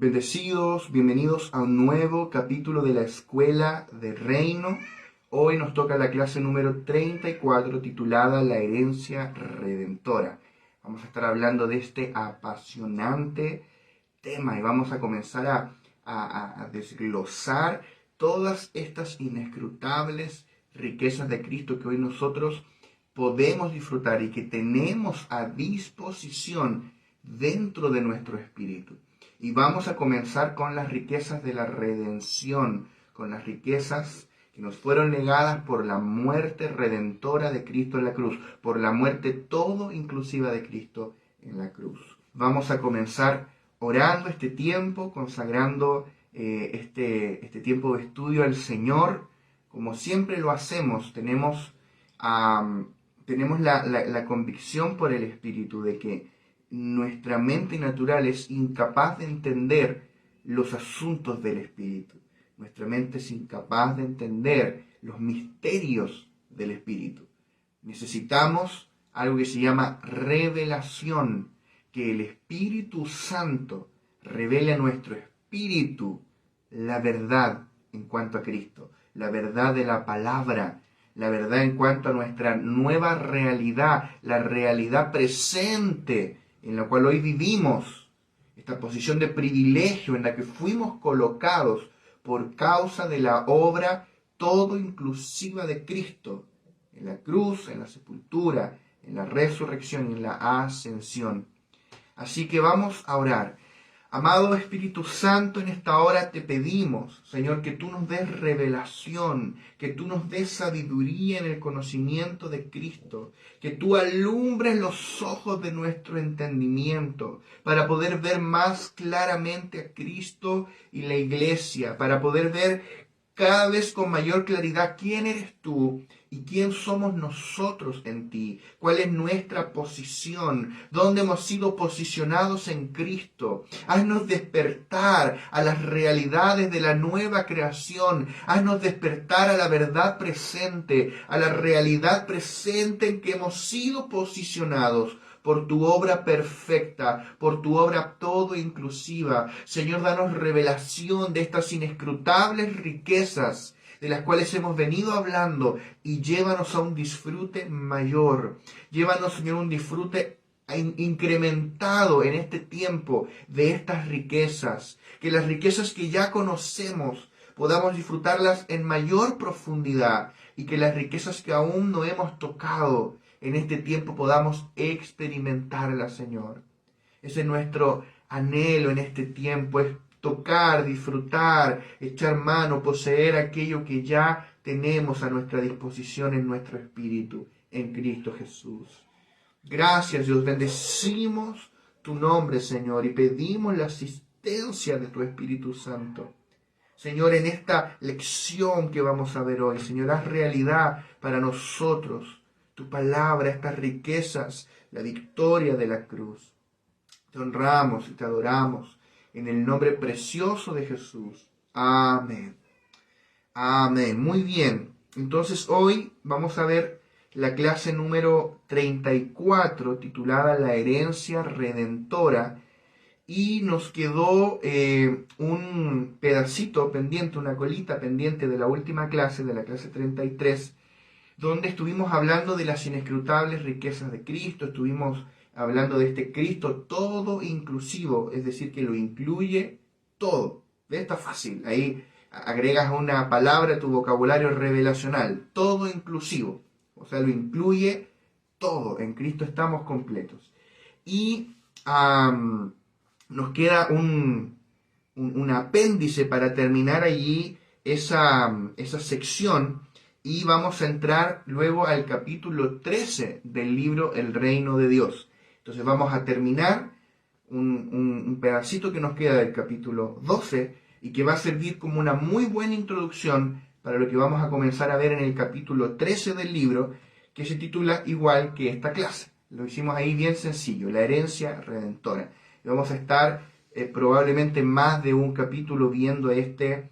Bendecidos, bienvenidos a un nuevo capítulo de la Escuela de Reino. Hoy nos toca la clase número 34 titulada La herencia redentora. Vamos a estar hablando de este apasionante tema y vamos a comenzar a desglosar todas estas inescrutables riquezas de Cristo que hoy nosotros podemos disfrutar y que tenemos a disposición dentro de nuestro espíritu. Y vamos a comenzar con las riquezas de la redención, con las riquezas que nos fueron negadas por la muerte redentora de Cristo en la cruz, por la muerte todo inclusiva de Cristo en la cruz. Vamos a comenzar orando este tiempo, consagrando este tiempo de estudio al Señor. Como siempre lo hacemos, tenemos la convicción por el Espíritu de que nuestra mente natural es incapaz de entender los asuntos del Espíritu. Nuestra mente es incapaz de entender los misterios del Espíritu. Necesitamos algo que se llama revelación, que el Espíritu Santo revele a nuestro espíritu la verdad en cuanto a Cristo, la verdad de la palabra, la verdad en cuanto a nuestra nueva realidad, la realidad presente en la cual hoy vivimos, esta posición de privilegio en la que fuimos colocados por causa de la obra todo inclusiva de Cristo, en la cruz, en la sepultura, en la resurrección y en la ascensión. Así que vamos a orar. Amado Espíritu Santo, en esta hora te pedimos, Señor, que tú nos des revelación, que tú nos des sabiduría en el conocimiento de Cristo, que tú alumbres los ojos de nuestro entendimiento para poder ver más claramente a Cristo y la Iglesia, para poder ver cada vez con mayor claridad quién eres tú y quién somos nosotros en ti, cuál es nuestra posición, dónde hemos sido posicionados en Cristo. Haznos despertar a las realidades de la nueva creación, haznos despertar a la verdad presente, a la realidad presente en que hemos sido posicionados por tu obra perfecta, por tu obra todo inclusiva. Señor, danos revelación de estas inescrutables riquezas de las cuales hemos venido hablando y llévanos a un disfrute mayor. Llévanos, Señor, a un disfrute incrementado en este tiempo de estas riquezas. Que las riquezas que ya conocemos podamos disfrutarlas en mayor profundidad y que las riquezas que aún no hemos tocado en este tiempo podamos experimentarla, Señor. Ese es nuestro anhelo en este tiempo, es tocar, disfrutar, echar mano, poseer aquello que ya tenemos a nuestra disposición en nuestro espíritu, en Cristo Jesús. Gracias, Dios, bendecimos tu nombre, Señor, y pedimos la asistencia de tu Espíritu Santo. Señor, en esta lección que vamos a ver hoy, Señor, haz realidad para nosotros tu palabra, estas riquezas, la victoria de la cruz. Te honramos y te adoramos en el nombre precioso de Jesús. Amén. Amén. Muy bien. Entonces hoy vamos a ver la clase número 34 titulada La herencia redentora. Y nos quedó un pedacito pendiente, una colita pendiente de la última clase, de la clase 33, donde estuvimos hablando de las inescrutables riquezas de Cristo, estuvimos hablando de este Cristo todo inclusivo, es decir, que lo incluye todo. ¿Ves? Está fácil, ahí agregas una palabra a tu vocabulario revelacional, todo inclusivo, o sea, lo incluye todo, en Cristo estamos completos. Y nos queda un apéndice para terminar allí esa sección y vamos a entrar luego al capítulo 13 del libro El Reino de Dios. Entonces vamos a terminar un pedacito que nos queda del capítulo 12 y que va a servir como una muy buena introducción para lo que vamos a comenzar a ver en el capítulo 13 del libro, que se titula igual que esta clase. Lo hicimos ahí bien sencillo, la herencia redentora. Y vamos a estar probablemente más de un capítulo viendo este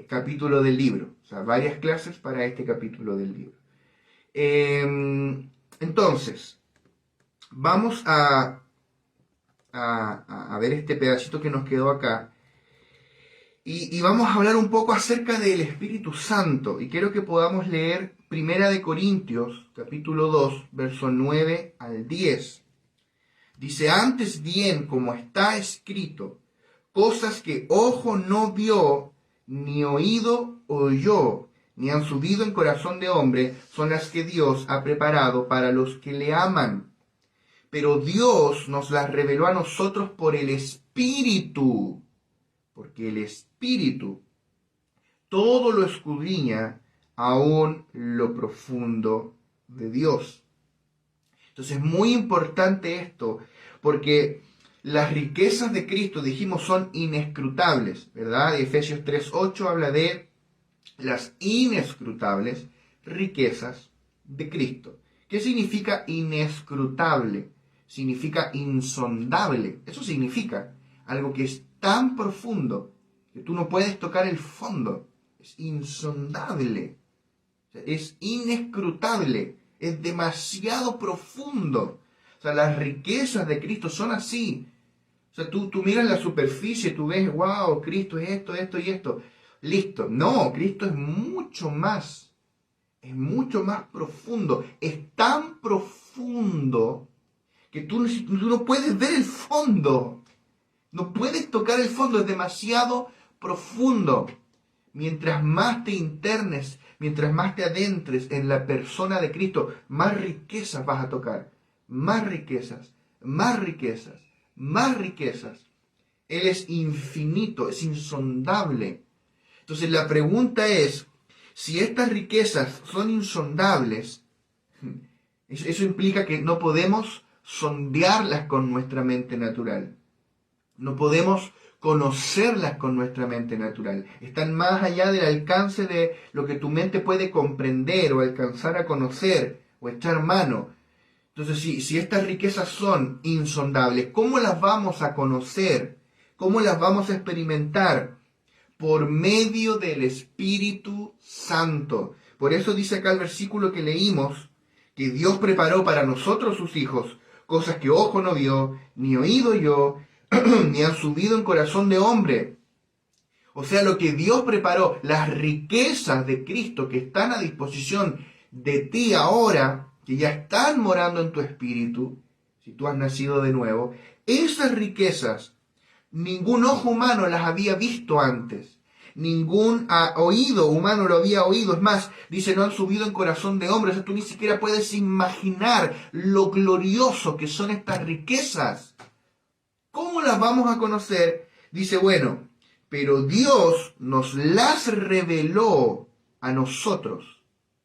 capítulo del libro. O sea, varias clases para este capítulo del libro. Entonces, vamos a ver este pedacito que nos quedó acá, Y vamos a hablar un poco acerca del Espíritu Santo. Y quiero que podamos leer Primera de Corintios, capítulo 2, versos 9 al 10. Dice, antes bien, como está escrito, cosas que ojo no vio, ni oído oyó, ni han subido en corazón de hombre, son las que Dios ha preparado para los que le aman. Pero Dios nos las reveló a nosotros por el Espíritu, porque el Espíritu todo lo escudriña, aún lo profundo de Dios. Entonces es muy importante esto, porque las riquezas de Cristo, dijimos, son inescrutables, ¿verdad? Efesios 3:8 habla de las inescrutables riquezas de Cristo. ¿Qué significa inescrutable? Significa insondable. Eso significa algo que es tan profundo que tú no puedes tocar el fondo. Es insondable. Es inescrutable. Es demasiado profundo. O sea, las riquezas de Cristo son así. O sea, tú miras la superficie, tú ves, wow, Cristo es esto, esto y esto. Listo. No, Cristo es mucho más profundo. Es tan profundo que tú no puedes ver el fondo. No puedes tocar el fondo, es demasiado profundo. Mientras más te internes, mientras más te adentres en la persona de Cristo, más riquezas vas a tocar. Más riquezas, más riquezas, más riquezas. Él es infinito, es insondable. Entonces la pregunta es, si estas riquezas son insondables, eso implica que no podemos sondearlas con nuestra mente natural. No podemos conocerlas con nuestra mente natural. Están más allá del alcance de lo que tu mente puede comprender o alcanzar a conocer o echar mano. Entonces, si estas riquezas son insondables, ¿cómo las vamos a conocer? ¿Cómo las vamos a experimentar? Por medio del Espíritu Santo. Por eso dice acá el versículo que leímos, que Dios preparó para nosotros sus hijos, cosas que ojo no vio, ni oído oyó, ni han subido en corazón de hombre. O sea, lo que Dios preparó, las riquezas de Cristo que están a disposición de ti ahora, que ya están morando en tu espíritu, si tú has nacido de nuevo, esas riquezas, ningún ojo humano las había visto antes. Ningún oído humano lo había oído. Es más, dice, no han subido en corazón de hombre. O sea, tú ni siquiera puedes imaginar lo glorioso que son estas riquezas. ¿Cómo las vamos a conocer? Dice, bueno, pero Dios nos las reveló a nosotros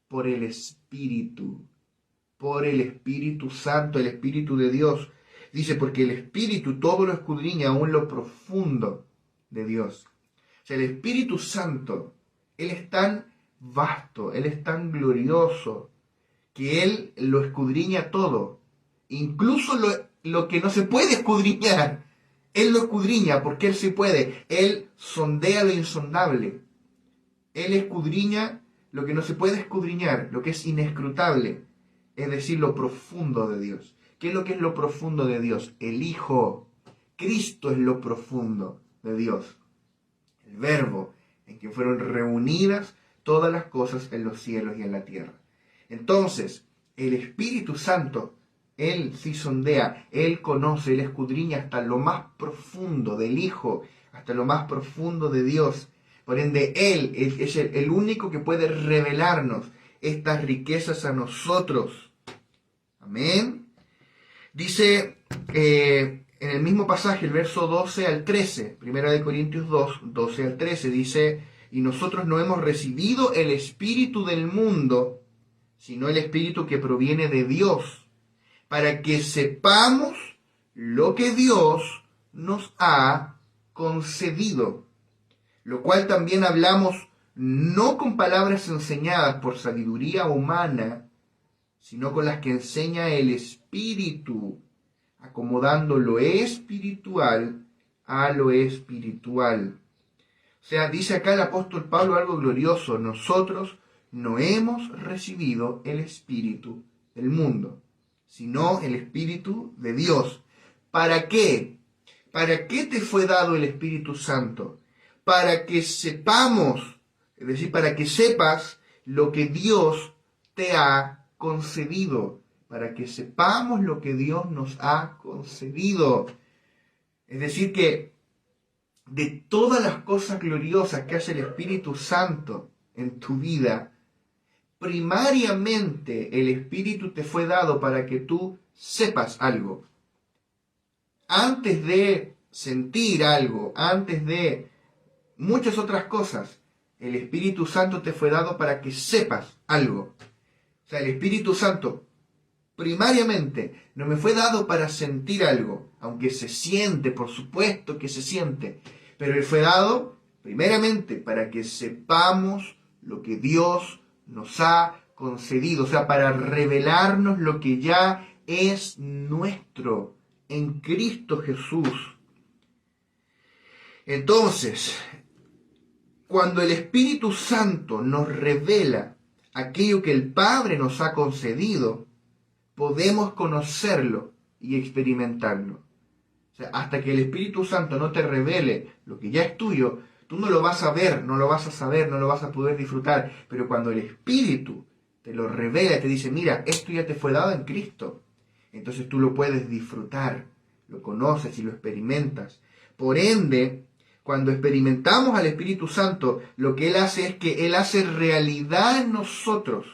por el Espíritu Santo, el Espíritu de Dios. Dice, porque el Espíritu todo lo escudriña aún lo profundo de Dios. O sea, el Espíritu Santo, Él es tan vasto, Él es tan glorioso, que Él lo escudriña todo. Incluso lo que no se puede escudriñar, Él lo escudriña porque Él sí puede. Él sondea lo insondable. Él escudriña lo que no se puede escudriñar, lo que es inescrutable, es decir, lo profundo de Dios. ¿Qué es lo que es lo profundo de Dios? El Hijo. Cristo es lo profundo de Dios. El Verbo, en que fueron reunidas todas las cosas en los cielos y en la tierra. Entonces, el Espíritu Santo, Él sí sondea, Él conoce, Él escudriña hasta lo más profundo del Hijo, hasta lo más profundo de Dios. Por ende, Él es el único que puede revelarnos estas riquezas a nosotros. Amén. Dice en el mismo pasaje, el verso 12 al 13, 1 Corintios 2, 12 al 13, dice, y nosotros no hemos recibido el espíritu del mundo, sino el espíritu que proviene de Dios, para que sepamos lo que Dios nos ha concedido, lo cual también hablamos no con palabras enseñadas por sabiduría humana, sino con las que enseña el Espíritu, acomodando lo espiritual a lo espiritual. O sea, dice acá el apóstol Pablo algo glorioso: nosotros no hemos recibido el espíritu del mundo, sino el Espíritu de Dios. ¿Para qué? ¿Para qué te fue dado el Espíritu Santo? para que sepamos, es decir, para que sepas lo que Dios te ha concedido, para que sepamos lo que Dios nos ha concedido. Es decir, que de todas las cosas gloriosas que hace el Espíritu Santo en tu vida, primariamente el Espíritu te fue dado para que tú sepas algo. Antes de sentir algo, antes de muchas otras cosas, el Espíritu Santo te fue dado para que sepas algo. O sea, el Espíritu Santo primariamente no me fue dado para sentir algo, aunque se siente, por supuesto que se siente, pero Él fue dado primeramente para que sepamos lo que Dios nos ha concedido, o sea, para revelarnos lo que ya es nuestro en Cristo Jesús. Entonces, cuando el Espíritu Santo nos revela aquello que el Padre nos ha concedido, podemos conocerlo y experimentarlo. O sea, hasta que el Espíritu Santo no te revele lo que ya es tuyo, tú no lo vas a ver, no lo vas a saber, no lo vas a poder disfrutar. Pero cuando el Espíritu te lo revela y te dice, mira, esto ya te fue dado en Cristo, entonces tú lo puedes disfrutar, lo conoces y lo experimentas. Por ende, cuando experimentamos al Espíritu Santo, lo que Él hace es que Él hace realidad en nosotros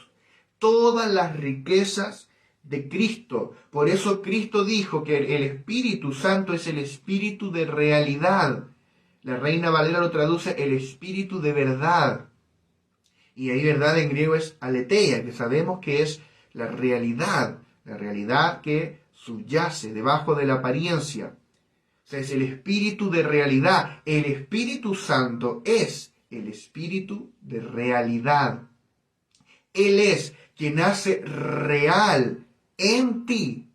todas las riquezas de Cristo. Por eso Cristo dijo que el Espíritu Santo es el Espíritu de realidad. La Reina Valera lo traduce el Espíritu de verdad. Y ahí verdad en griego es aletheia, que sabemos que es la realidad que subyace debajo de la apariencia. O sea, es el Espíritu de realidad. El Espíritu Santo es el Espíritu de realidad. Él es quien hace real en ti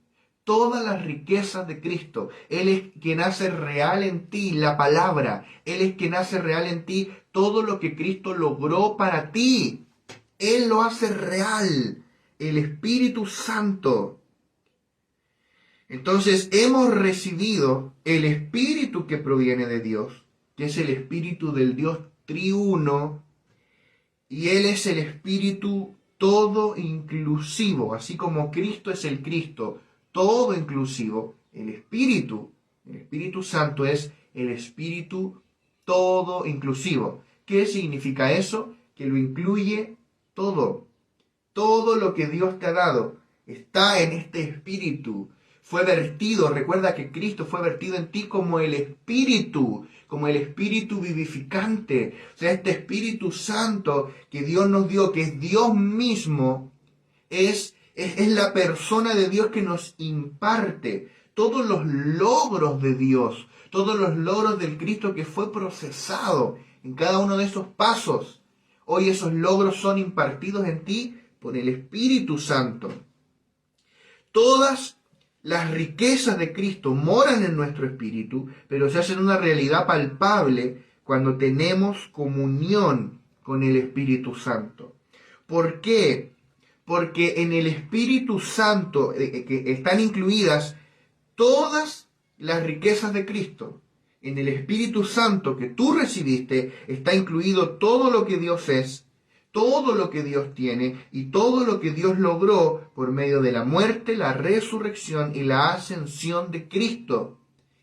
todas las riquezas de Cristo. Él es quien hace real en ti la palabra. Él es quien hace real en ti todo lo que Cristo logró para ti. Él lo hace real. El Espíritu Santo. Entonces hemos recibido el Espíritu que proviene de Dios, que es el Espíritu del Dios triuno, y Él es el Espíritu todo inclusivo, así como Cristo es el Cristo todo inclusivo, el Espíritu Santo es el Espíritu todo inclusivo. ¿Qué significa eso? Que lo incluye todo. Todo lo que Dios te ha dado está en este Espíritu. Fue vertido, recuerda que Cristo fue vertido en ti como el Espíritu vivificante. O sea, este Espíritu Santo que Dios nos dio, que es Dios mismo, es la persona de Dios que nos imparte todos los logros de Dios, todos los logros del Cristo que fue procesado en cada uno de esos pasos. Hoy esos logros son impartidos en ti por el Espíritu Santo. Todas las riquezas de Cristo moran en nuestro espíritu, pero se hacen una realidad palpable cuando tenemos comunión con el Espíritu Santo. ¿Por qué? Porque en el Espíritu Santo que están incluidas todas las riquezas de Cristo. En el Espíritu Santo que tú recibiste está incluido todo lo que Dios es, todo lo que Dios tiene y todo lo que Dios logró por medio de la muerte, la resurrección y la ascensión de Cristo.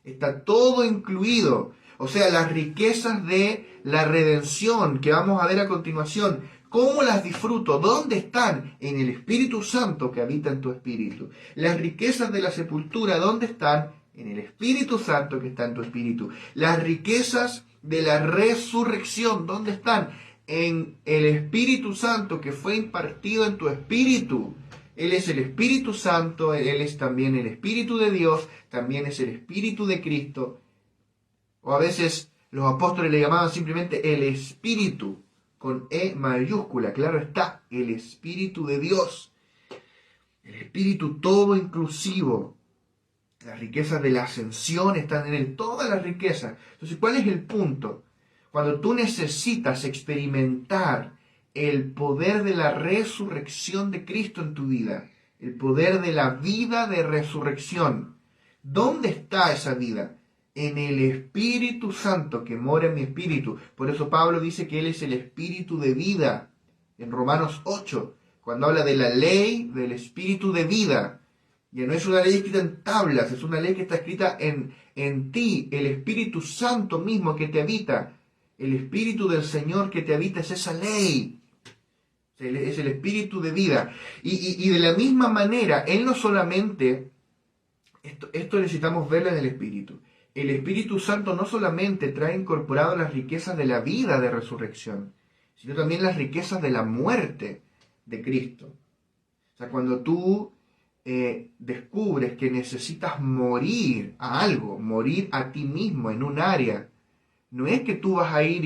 Está todo incluido. O sea, las riquezas de la redención que vamos a ver a continuación. ¿Cómo las disfruto? ¿Dónde están? En el Espíritu Santo que habita en tu espíritu. Las riquezas de la sepultura, ¿dónde están? En el Espíritu Santo que está en tu espíritu. Las riquezas de la resurrección, ¿dónde están? En el Espíritu Santo que fue impartido en tu espíritu. Él es el Espíritu Santo, Él es también el Espíritu de Dios, también es el Espíritu de Cristo. O a veces los apóstoles le llamaban simplemente el Espíritu, con E mayúscula, claro está, el Espíritu de Dios. El Espíritu todo inclusivo. Las riquezas de la ascensión están en Él, todas las riquezas. Entonces, ¿cuál es el punto? Cuando tú necesitas experimentar el poder de la resurrección de Cristo en tu vida, el poder de la vida de resurrección, ¿dónde está esa vida? en el Espíritu Santo que mora en mi espíritu. Por eso Pablo dice que Él es el Espíritu de vida en Romanos 8, cuando habla de la ley del Espíritu de vida. Ya no es una ley escrita en tablas, es una ley que está escrita en ti, el Espíritu Santo mismo que te habita. El Espíritu del Señor que te habita es esa ley. Es el Espíritu de vida. Y de la misma manera, Él no solamente, esto necesitamos verlo en el Espíritu. El Espíritu Santo no solamente trae incorporado las riquezas de la vida de resurrección, sino también las riquezas de la muerte de Cristo. O sea, cuando tú descubres que necesitas morir a algo, morir a ti mismo en un área, no es que tú vas a ir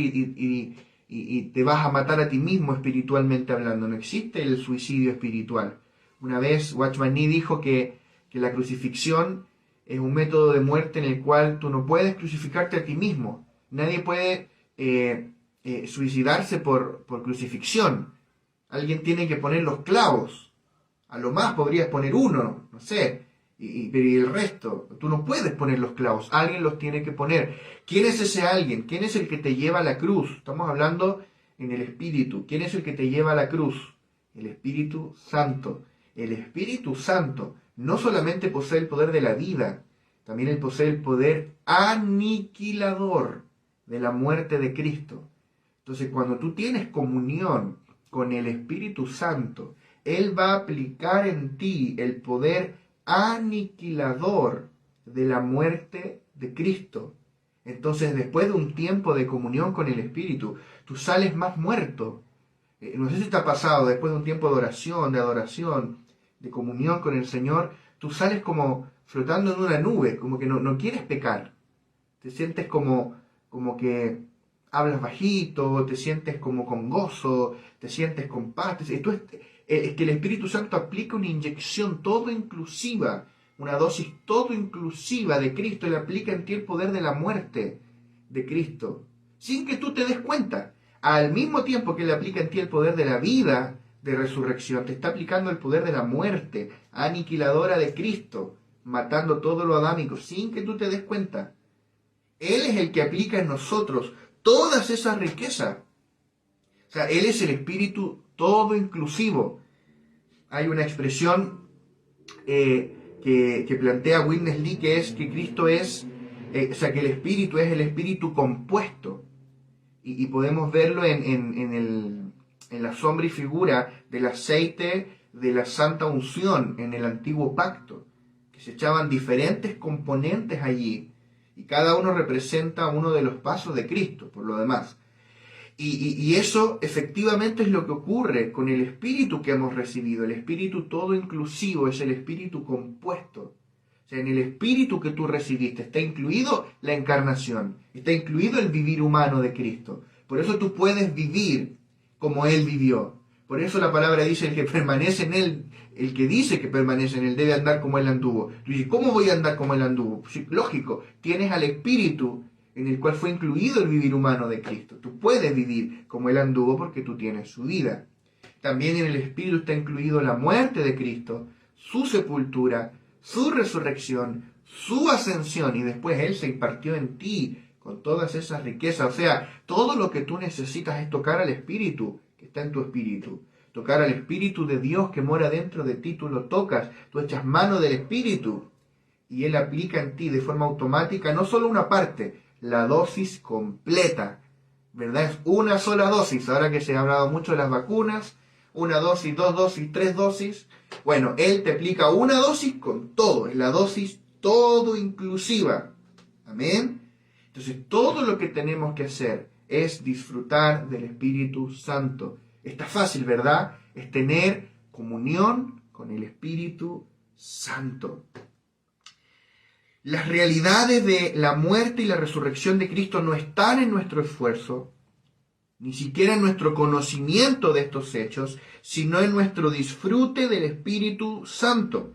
y te vas a matar a ti mismo espiritualmente hablando. No existe el suicidio espiritual. Una vez Watchman Nee dijo que la crucifixión es un método de muerte en el cual tú no puedes crucificarte a ti mismo. Nadie puede suicidarse por crucifixión. Alguien tiene que poner los clavos. A lo más podrías poner uno, no sé, pero el resto, tú no puedes poner los clavos, alguien los tiene que poner. ¿Quién es ese alguien? ¿Quién es el que te lleva a la cruz? Estamos hablando en el Espíritu. ¿Quién es el que te lleva a la cruz? El Espíritu Santo. El Espíritu Santo no solamente posee el poder de la vida, también él posee el poder aniquilador de la muerte de Cristo. Entonces, cuando tú tienes comunión con el Espíritu Santo, Él va a aplicar en ti el poder aniquilador de la muerte de Cristo. Entonces, después de un tiempo de comunión con el Espíritu, tú sales más muerto. No sé si te ha pasado, después de un tiempo de oración, de comunión con el Señor, tú sales como flotando en una nube, como que no quieres pecar. Te sientes como que hablas bajito, te sientes como con gozo, te sientes con paz. Es que el Espíritu Santo aplica una inyección todo inclusiva, una dosis todo inclusiva de Cristo. Él aplica en ti el poder de la muerte de Cristo, sin que tú te des cuenta. Al mismo tiempo que Él aplica en ti el poder de la vida de resurrección, te está aplicando el poder de la muerte aniquiladora de Cristo, matando todo lo adámico, sin que tú te des cuenta. Él es el que aplica en nosotros todas esas riquezas. O sea, Él es el Espíritu todo inclusivo. Hay una expresión que plantea Witness Lee, que es que Cristo es, que el Espíritu es el Espíritu compuesto. Y podemos verlo en la sombra y figura del aceite de la santa unción en el antiguo pacto, que se echaban diferentes componentes allí, y cada uno representa uno de los pasos de Cristo, por lo demás. Y eso efectivamente es lo que ocurre con el Espíritu que hemos recibido. El Espíritu todo inclusivo es el Espíritu compuesto. O sea, en el Espíritu que tú recibiste está incluido la encarnación, está incluido el vivir humano de Cristo. Por eso tú puedes vivir como Él vivió. Por eso la palabra dice: el que permanece en Él, el que dice que permanece en Él, debe andar como Él anduvo. Tú dices: ¿cómo voy a andar como Él anduvo? Pues, lógico, tienes al Espíritu en el cual fue incluido el vivir humano de Cristo. Tú puedes vivir como Él anduvo porque tú tienes su vida. También en el Espíritu está incluido la muerte de Cristo, su sepultura, su resurrección, su ascensión, y después Él se impartió en ti con todas esas riquezas. O sea, todo lo que tú necesitas es tocar al Espíritu que está en tu espíritu. Tocar al Espíritu de Dios que mora dentro de ti, tú lo tocas, tú echas mano del Espíritu y Él aplica en ti de forma automática no solo una parte, la dosis completa, ¿verdad? Es una sola dosis. Ahora que se ha hablado mucho de las vacunas, una dosis, dos dosis, tres dosis. Bueno, Él te aplica una dosis con todo, es la dosis todo inclusiva. Amén. Entonces, todo lo que tenemos que hacer es disfrutar del Espíritu Santo. Está fácil, ¿verdad? Es tener comunión con el Espíritu Santo. Las realidades de la muerte y la resurrección de Cristo no están en nuestro esfuerzo, ni siquiera en nuestro conocimiento de estos hechos, sino en nuestro disfrute del Espíritu Santo.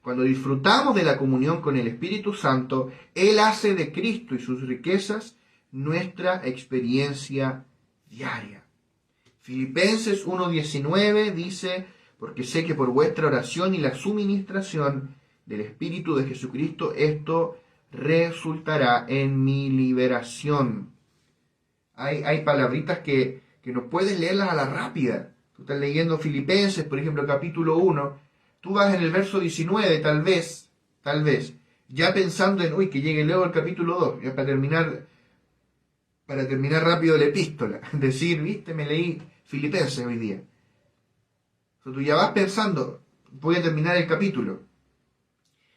Cuando disfrutamos de la comunión con el Espíritu Santo, Él hace de Cristo y sus riquezas nuestra experiencia diaria. Filipenses 1:19 dice: porque sé que por vuestra oración y la suministración del Espíritu de Jesucristo esto resultará en mi liberación. Hay palabritas que no puedes leerlas a la rápida. Tú estás leyendo Filipenses, por ejemplo, capítulo 1. Tú vas en el verso 19, tal vez, ya pensando en, uy, que llegue luego el capítulo 2, ya para terminar rápido la epístola. Decir, viste, me leí Filipenses hoy día. O sea, tú ya vas pensando, voy a terminar el capítulo.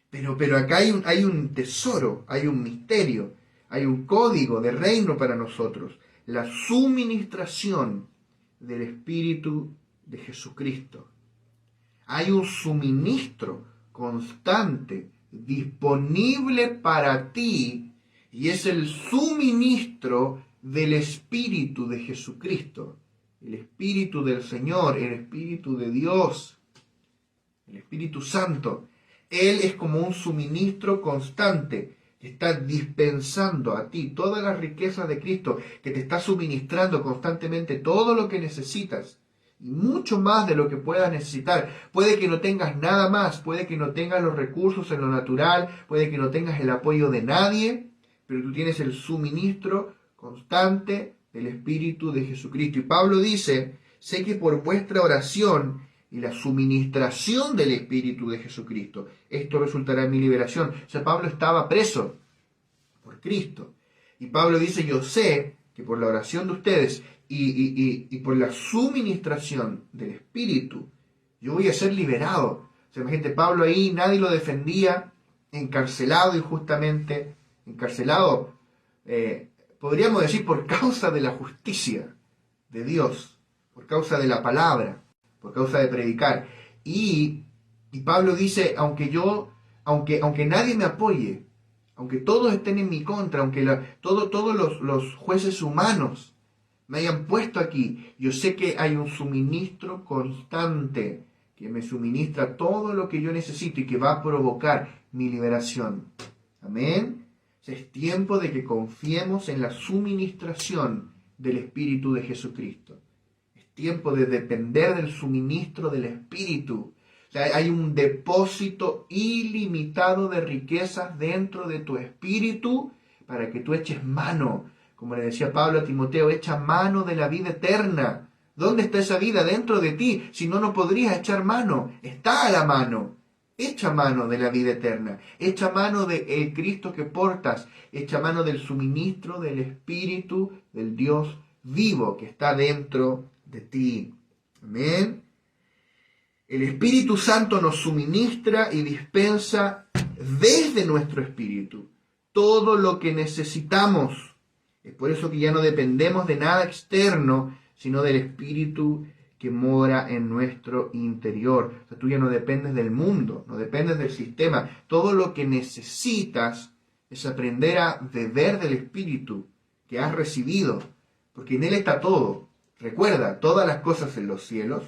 Pero acá hay un tesoro, hay un misterio, hay un código de reino para nosotros. La suministración del Espíritu de Jesucristo. Hay un suministro constante, disponible para ti, y es el suministro del Espíritu de Jesucristo. El Espíritu del Señor, el Espíritu de Dios, el Espíritu Santo. Él es como un suministro constante que está dispensando a ti todas las riquezas de Cristo, que te está suministrando constantemente todo lo que necesitas y mucho más de lo que puedas necesitar. Puede que no tengas nada más, puede que no tengas los recursos en lo natural, puede que no tengas el apoyo de nadie, pero tú tienes el suministro constante del Espíritu de Jesucristo. Y Pablo dice, sé que por vuestra oración y la suministración del Espíritu de Jesucristo, esto resultará en mi liberación. O sea, Pablo estaba preso por Cristo. Y Pablo dice, yo sé que por la oración de ustedes y por la suministración del Espíritu, yo voy a ser liberado. O sea, imagínate, Pablo ahí, nadie lo defendía, encarcelado injustamente, encarcelado, podríamos decir, por causa de la justicia de Dios, por causa de la palabra, por causa de predicar. Y Pablo dice, aunque nadie me apoye, aunque todos estén en mi contra, aunque todos los jueces humanos me hayan puesto aquí, yo sé que hay un suministro constante que me suministra todo lo que yo necesito y que va a provocar mi liberación. Amén. Es tiempo de que confiemos en la suministración del Espíritu de Jesucristo. Es tiempo de depender del suministro del Espíritu. O sea, hay un depósito ilimitado de riquezas dentro de tu espíritu para que tú eches mano. Como le decía Pablo a Timoteo, echa mano de la vida eterna. ¿Dónde está esa vida? Dentro de ti. Si no, no podrías echar mano. Está a la mano. Echa mano de la vida eterna. Echa mano del Cristo que portas. Echa mano del suministro del Espíritu del Dios vivo que está dentro de ti. Amén. El Espíritu Santo nos suministra y dispensa desde nuestro espíritu todo lo que necesitamos. Es por eso que ya no dependemos de nada externo, sino del Espíritu que mora en nuestro interior. O sea, tú ya no dependes del mundo, no dependes del sistema. Todo lo que necesitas es aprender a beber del Espíritu que has recibido, porque en Él está todo. Recuerda, todas las cosas en los cielos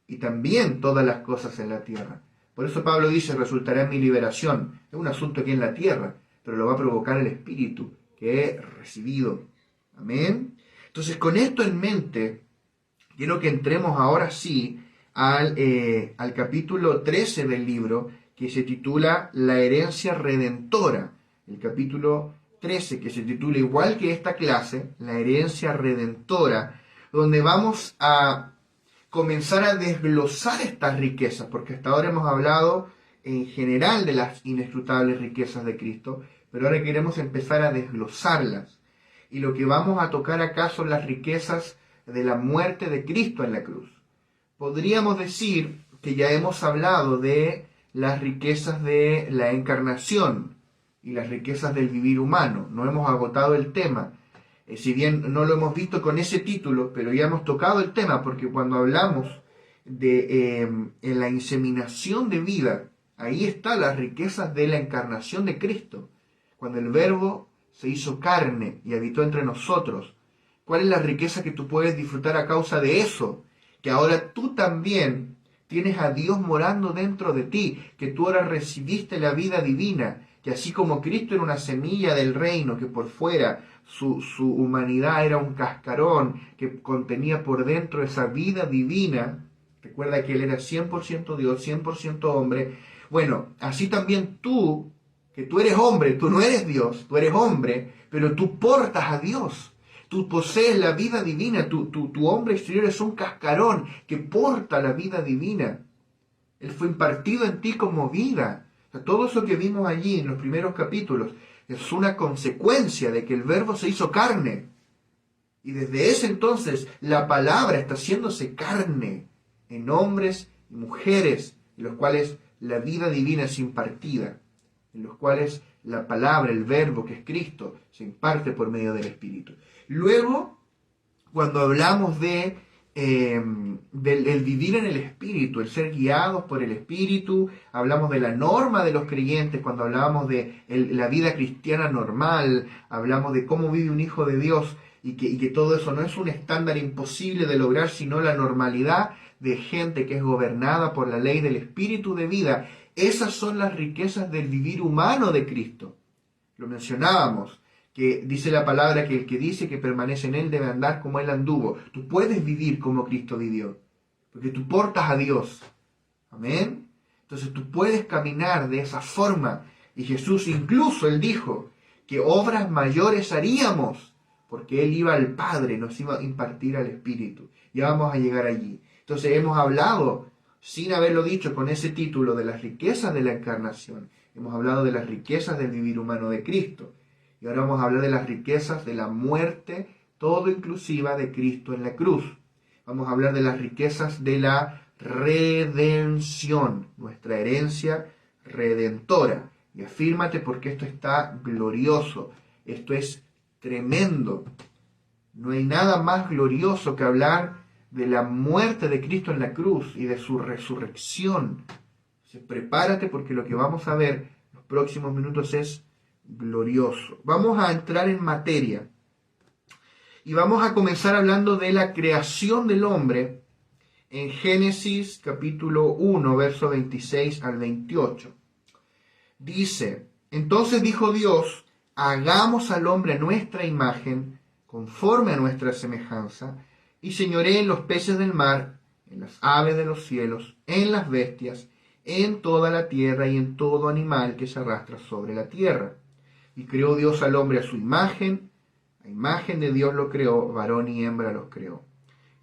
y también todas las cosas en la tierra. Por eso Pablo dice, resultará en mi liberación. Es un asunto aquí en la tierra, pero lo va a provocar el Espíritu que he recibido. Amén. Entonces, con esto en mente, quiero que entremos ahora sí al capítulo 13 del libro, que se titula La herencia redentora. El capítulo 13, que se titula igual que esta clase, La herencia redentora, donde vamos a comenzar a desglosar estas riquezas, porque hasta ahora hemos hablado en general de las inescrutables riquezas de Cristo, pero ahora queremos empezar a desglosarlas. Y lo que vamos a tocar acá son las riquezas de la muerte de Cristo en la cruz. Podríamos decir que ya hemos hablado de las riquezas de la encarnación y las riquezas del vivir humano. No hemos agotado el tema. Si bien no lo hemos visto con ese título, pero ya hemos tocado el tema, porque cuando hablamos de en la inseminación de vida, ahí están las riquezas de la encarnación de Cristo. Cuando el Verbo se hizo carne y habitó entre nosotros. ¿Cuál es la riqueza que tú puedes disfrutar a causa de eso? Que ahora tú también tienes a Dios morando dentro de ti, que tú ahora recibiste la vida divina, que así como Cristo era una semilla del reino, que por fuera su humanidad era un cascarón que contenía por dentro esa vida divina. Recuerda que Él era 100% Dios, 100% hombre. Bueno, así también tú, que tú eres hombre, tú no eres Dios, tú eres hombre, pero tú portas a Dios. Tú posees la vida divina, tu hombre exterior es un cascarón que porta la vida divina. Él fue impartido en ti como vida. O sea, todo eso que vimos allí en los primeros capítulos es una consecuencia de que el Verbo se hizo carne. Y desde ese entonces la palabra está haciéndose carne en hombres y mujeres, en los cuales la vida divina es impartida, en los cuales la palabra, el Verbo, que es Cristo, se imparte por medio del Espíritu. Luego, cuando hablamos del vivir en el Espíritu, el ser guiados por el Espíritu, hablamos de la norma de los creyentes, cuando hablamos de la vida cristiana normal, hablamos de cómo vive un hijo de Dios, y que todo eso no es un estándar imposible de lograr, sino la normalidad de gente que es gobernada por la ley del Espíritu de vida. Esas son las riquezas del vivir humano de Cristo. Lo mencionábamos, que dice la palabra que el que dice que permanece en él debe andar como él anduvo. Tú puedes vivir como Cristo vivió, porque tú portas a Dios. Amén. Entonces tú puedes caminar de esa forma. Y Jesús incluso, él dijo que obras mayores haríamos, porque él iba al Padre, nos iba a impartir al Espíritu. Ya vamos a llegar allí. Entonces hemos hablado, sin haberlo dicho, con ese título de las riquezas de la encarnación. Hemos hablado de las riquezas del vivir humano de Cristo. Y ahora vamos a hablar de las riquezas de la muerte todo inclusiva de Cristo en la cruz. Vamos a hablar de las riquezas de la redención, nuestra herencia redentora. Y afírmate, porque esto está glorioso, esto es tremendo. No hay nada más glorioso que hablar de la muerte de Cristo en la cruz y de su resurrección. Entonces, prepárate, porque lo que vamos a ver en los próximos minutos es glorioso. Vamos a entrar en materia y vamos a comenzar hablando de la creación del hombre en Génesis capítulo 1, verso 26 al 28. Dice: entonces dijo Dios, hagamos al hombre a nuestra imagen, conforme a nuestra semejanza, y señoree en los peces del mar, en las aves de los cielos, en las bestias, en toda la tierra y en todo animal que se arrastra sobre la tierra. Y creó Dios al hombre a su imagen, a imagen de Dios lo creó, varón y hembra los creó.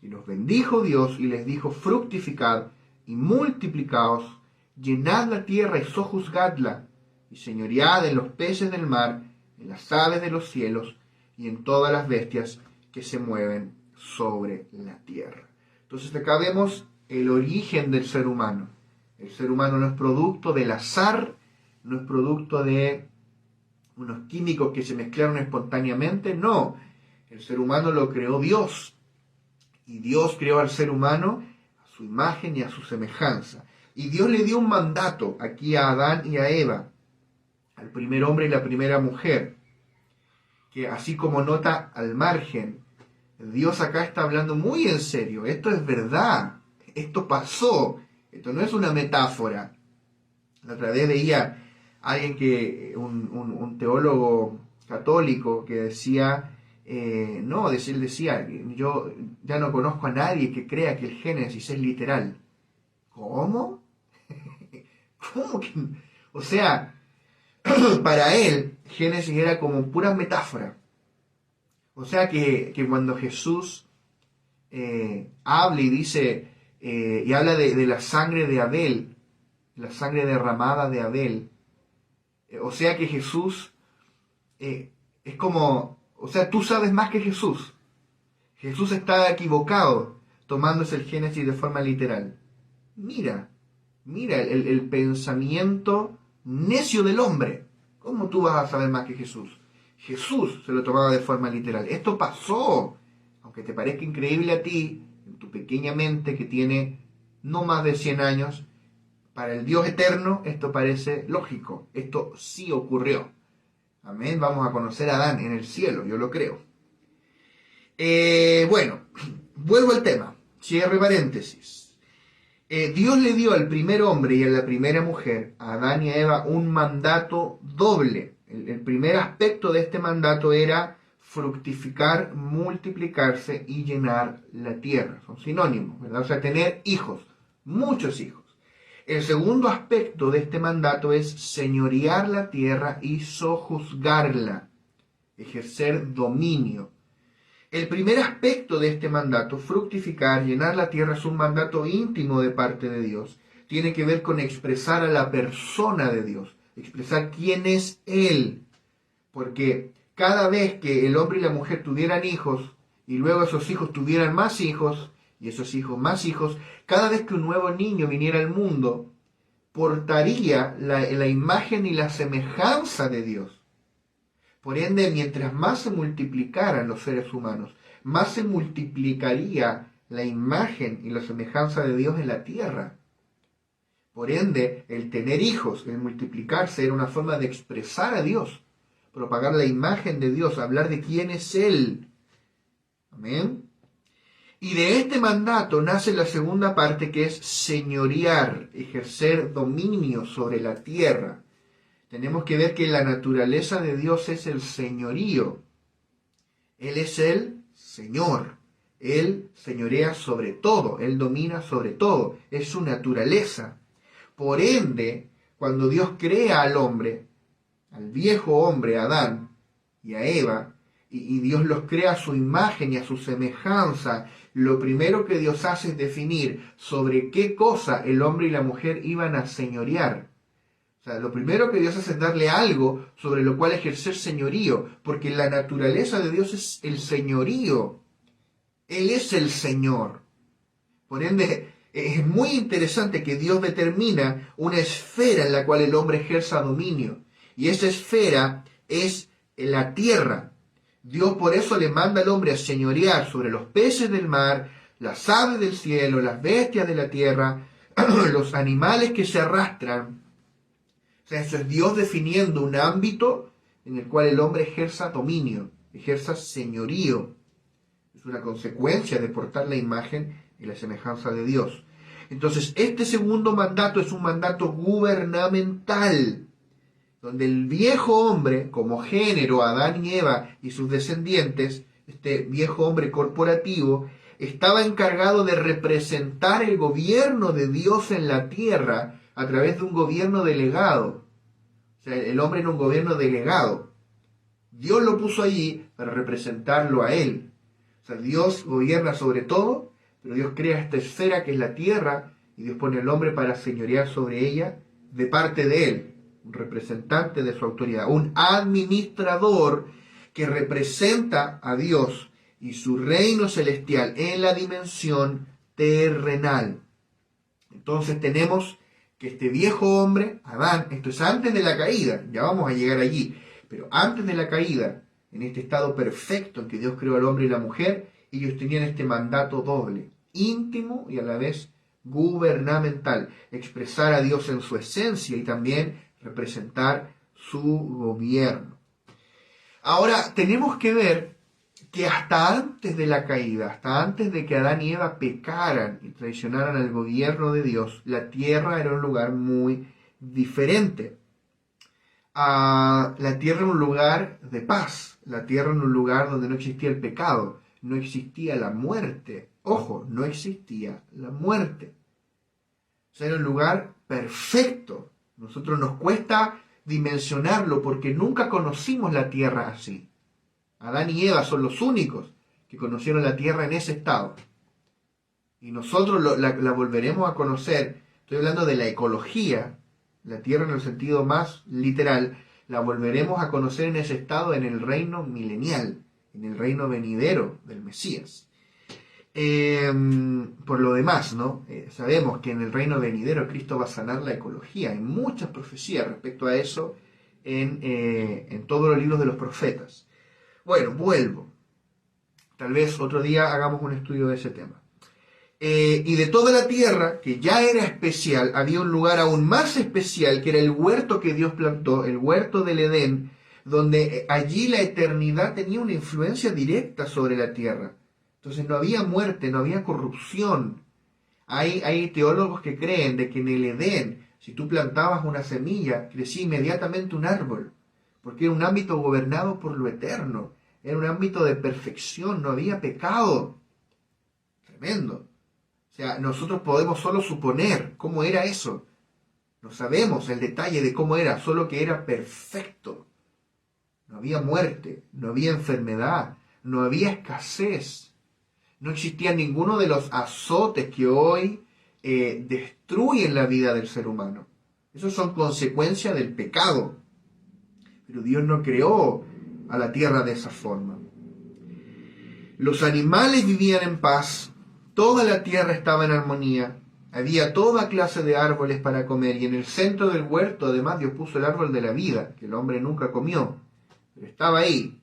Y los bendijo Dios y les dijo: fructificad y multiplicaos, llenad la tierra y sojuzgadla, y señoread en los peces del mar, en las aves de los cielos, y en todas las bestias que se mueven sobre la tierra. Entonces acá vemos el origen del ser humano. El ser humano no es producto del azar, no es producto de unos químicos que se mezclaron espontáneamente, no. El ser humano lo creó Dios. Y Dios creó al ser humano a su imagen y a su semejanza. Y Dios le dio un mandato aquí a Adán y a Eva, al primer hombre y la primera mujer, que así como nota al margen, Dios acá está hablando muy en serio. Esto es verdad, esto pasó, esto no es una metáfora. La otra vez veía a alguien un teólogo católico que decía, él decía, yo ya no conozco a nadie que crea que el Génesis es literal. ¿Cómo? ¿Cómo que? O sea, para él, Génesis era como pura metáfora. O sea que cuando Jesús habla y dice, y habla de la sangre de Abel, la sangre derramada de Abel, o sea que Jesús es como, o sea, tú sabes más que Jesús. Jesús está equivocado tomándose el Génesis de forma literal. Mira el pensamiento necio del hombre. ¿Cómo tú vas a saber más que Jesús? Jesús se lo tomaba de forma literal. Esto pasó, aunque te parezca increíble a ti, en tu pequeña mente que tiene no más de 100 años, para el Dios eterno esto parece lógico. Esto sí ocurrió. Amén. Vamos a conocer a Adán en el cielo, yo lo creo. Bueno, vuelvo al tema. Cierre paréntesis. Dios le dio al primer hombre y a la primera mujer, a Adán y a Eva, un mandato doble. El primer aspecto de este mandato era fructificar, multiplicarse y llenar la tierra. Son sinónimos, ¿verdad? O sea, tener hijos, muchos hijos. El segundo aspecto de este mandato es señorear la tierra y sojuzgarla, ejercer dominio. El primer aspecto de este mandato, fructificar, llenar la tierra, es un mandato íntimo de parte de Dios. Tiene que ver con expresar a la persona de Dios, expresar quién es Él. Porque cada vez que el hombre y la mujer tuvieran hijos, y luego esos hijos tuvieran más hijos, y esos hijos más hijos, cada vez que un nuevo niño viniera al mundo, portaría la imagen y la semejanza de Dios. Por ende, mientras más se multiplicaran los seres humanos, más se multiplicaría la imagen y la semejanza de Dios en la tierra. Por ende, el tener hijos, el multiplicarse, era una forma de expresar a Dios, propagar la imagen de Dios, hablar de quién es Él. Amén. Y de este mandato nace la segunda parte, que es señorear, ejercer dominio sobre la tierra. Tenemos que ver que la naturaleza de Dios es el señorío. Él es el Señor. Él señorea sobre todo, Él domina sobre todo. Es su naturaleza. Por ende, cuando Dios crea al hombre, al viejo hombre, Adán, y a Eva, y Dios los crea a su imagen y a su semejanza, lo primero que Dios hace es definir sobre qué cosa el hombre y la mujer iban a señorear. O sea, lo primero que Dios hace es darle algo sobre lo cual ejercer señorío, porque la naturaleza de Dios es el señorío. Él es el Señor. Por ende, es muy interesante que Dios determina una esfera en la cual el hombre ejerza dominio. Y esa esfera es la tierra. Dios por eso le manda al hombre a señorear sobre los peces del mar, las aves del cielo, las bestias de la tierra, los animales que se arrastran. O sea, eso es Dios definiendo un ámbito en el cual el hombre ejerza dominio, ejerza señorío. Es una consecuencia de portar la imagen y la semejanza de Dios. Entonces, este segundo mandato es un mandato gubernamental, donde el viejo hombre, como género, Adán y Eva y sus descendientes, este viejo hombre corporativo, estaba encargado de representar el gobierno de Dios en la tierra a través de un gobierno delegado. O sea, el hombre era un gobierno delegado. Dios lo puso allí para representarlo a él. O sea, Dios gobierna sobre todo, pero Dios crea esta esfera que es la tierra, y Dios pone al hombre para señorear sobre ella de parte de él, un representante de su autoridad, un administrador que representa a Dios y su reino celestial en la dimensión terrenal. Entonces tenemos que este viejo hombre, Adán, esto es antes de la caída, ya vamos a llegar allí, pero antes de la caída, en este estado perfecto en que Dios creó al hombre y la mujer, ellos tenían este mandato doble, íntimo y a la vez gubernamental, expresar a Dios en su esencia y también representar su gobierno. Ahora, tenemos que ver que hasta antes de la caída, hasta antes de que Adán y Eva pecaran y traicionaran al gobierno de Dios, la tierra era un lugar muy diferente. La tierra era un lugar de paz, la tierra era un lugar donde no existía el pecado, no existía la muerte. Ojo, no existía la muerte. O sea, era un lugar perfecto. Nosotros nos cuesta dimensionarlo porque nunca conocimos la tierra así. Adán y Eva son los únicos que conocieron la tierra en ese estado. Y nosotros la volveremos a conocer. Estoy hablando de la ecología, la tierra en el sentido más literal, la volveremos a conocer en ese estado en el reino milenial, en el reino venidero del Mesías. Por lo demás, ¿no? Sabemos que en el reino venidero Cristo va a sanar la ecología. Hay muchas profecías respecto a eso en todos los libros de los profetas. Bueno, vuelvo. Tal vez otro día hagamos un estudio de ese tema. Y de toda la tierra, que ya era especial, había un lugar aún más especial, que era el huerto que Dios plantó, el huerto del Edén, donde allí la eternidad tenía una influencia directa sobre la tierra. Entonces no había muerte, no había corrupción. Hay teólogos que creen de que en el Edén, si tú plantabas una semilla, crecía inmediatamente un árbol, porque era un ámbito gobernado por lo eterno, era un ámbito de perfección, no había pecado. Tremendo. O sea, nosotros podemos solo suponer cómo era eso, No sabemos el detalle de cómo era, solo que era perfecto. No había muerte, no había enfermedad, no había escasez. No existía ninguno de los azotes que hoy destruyen la vida del ser humano. Esos son consecuencias del pecado. Pero Dios no creó a la tierra de esa forma. Los animales vivían en paz, toda la tierra estaba en armonía, había toda clase de árboles para comer y en el centro del huerto además Dios puso el árbol de la vida, que el hombre nunca comió, pero estaba ahí.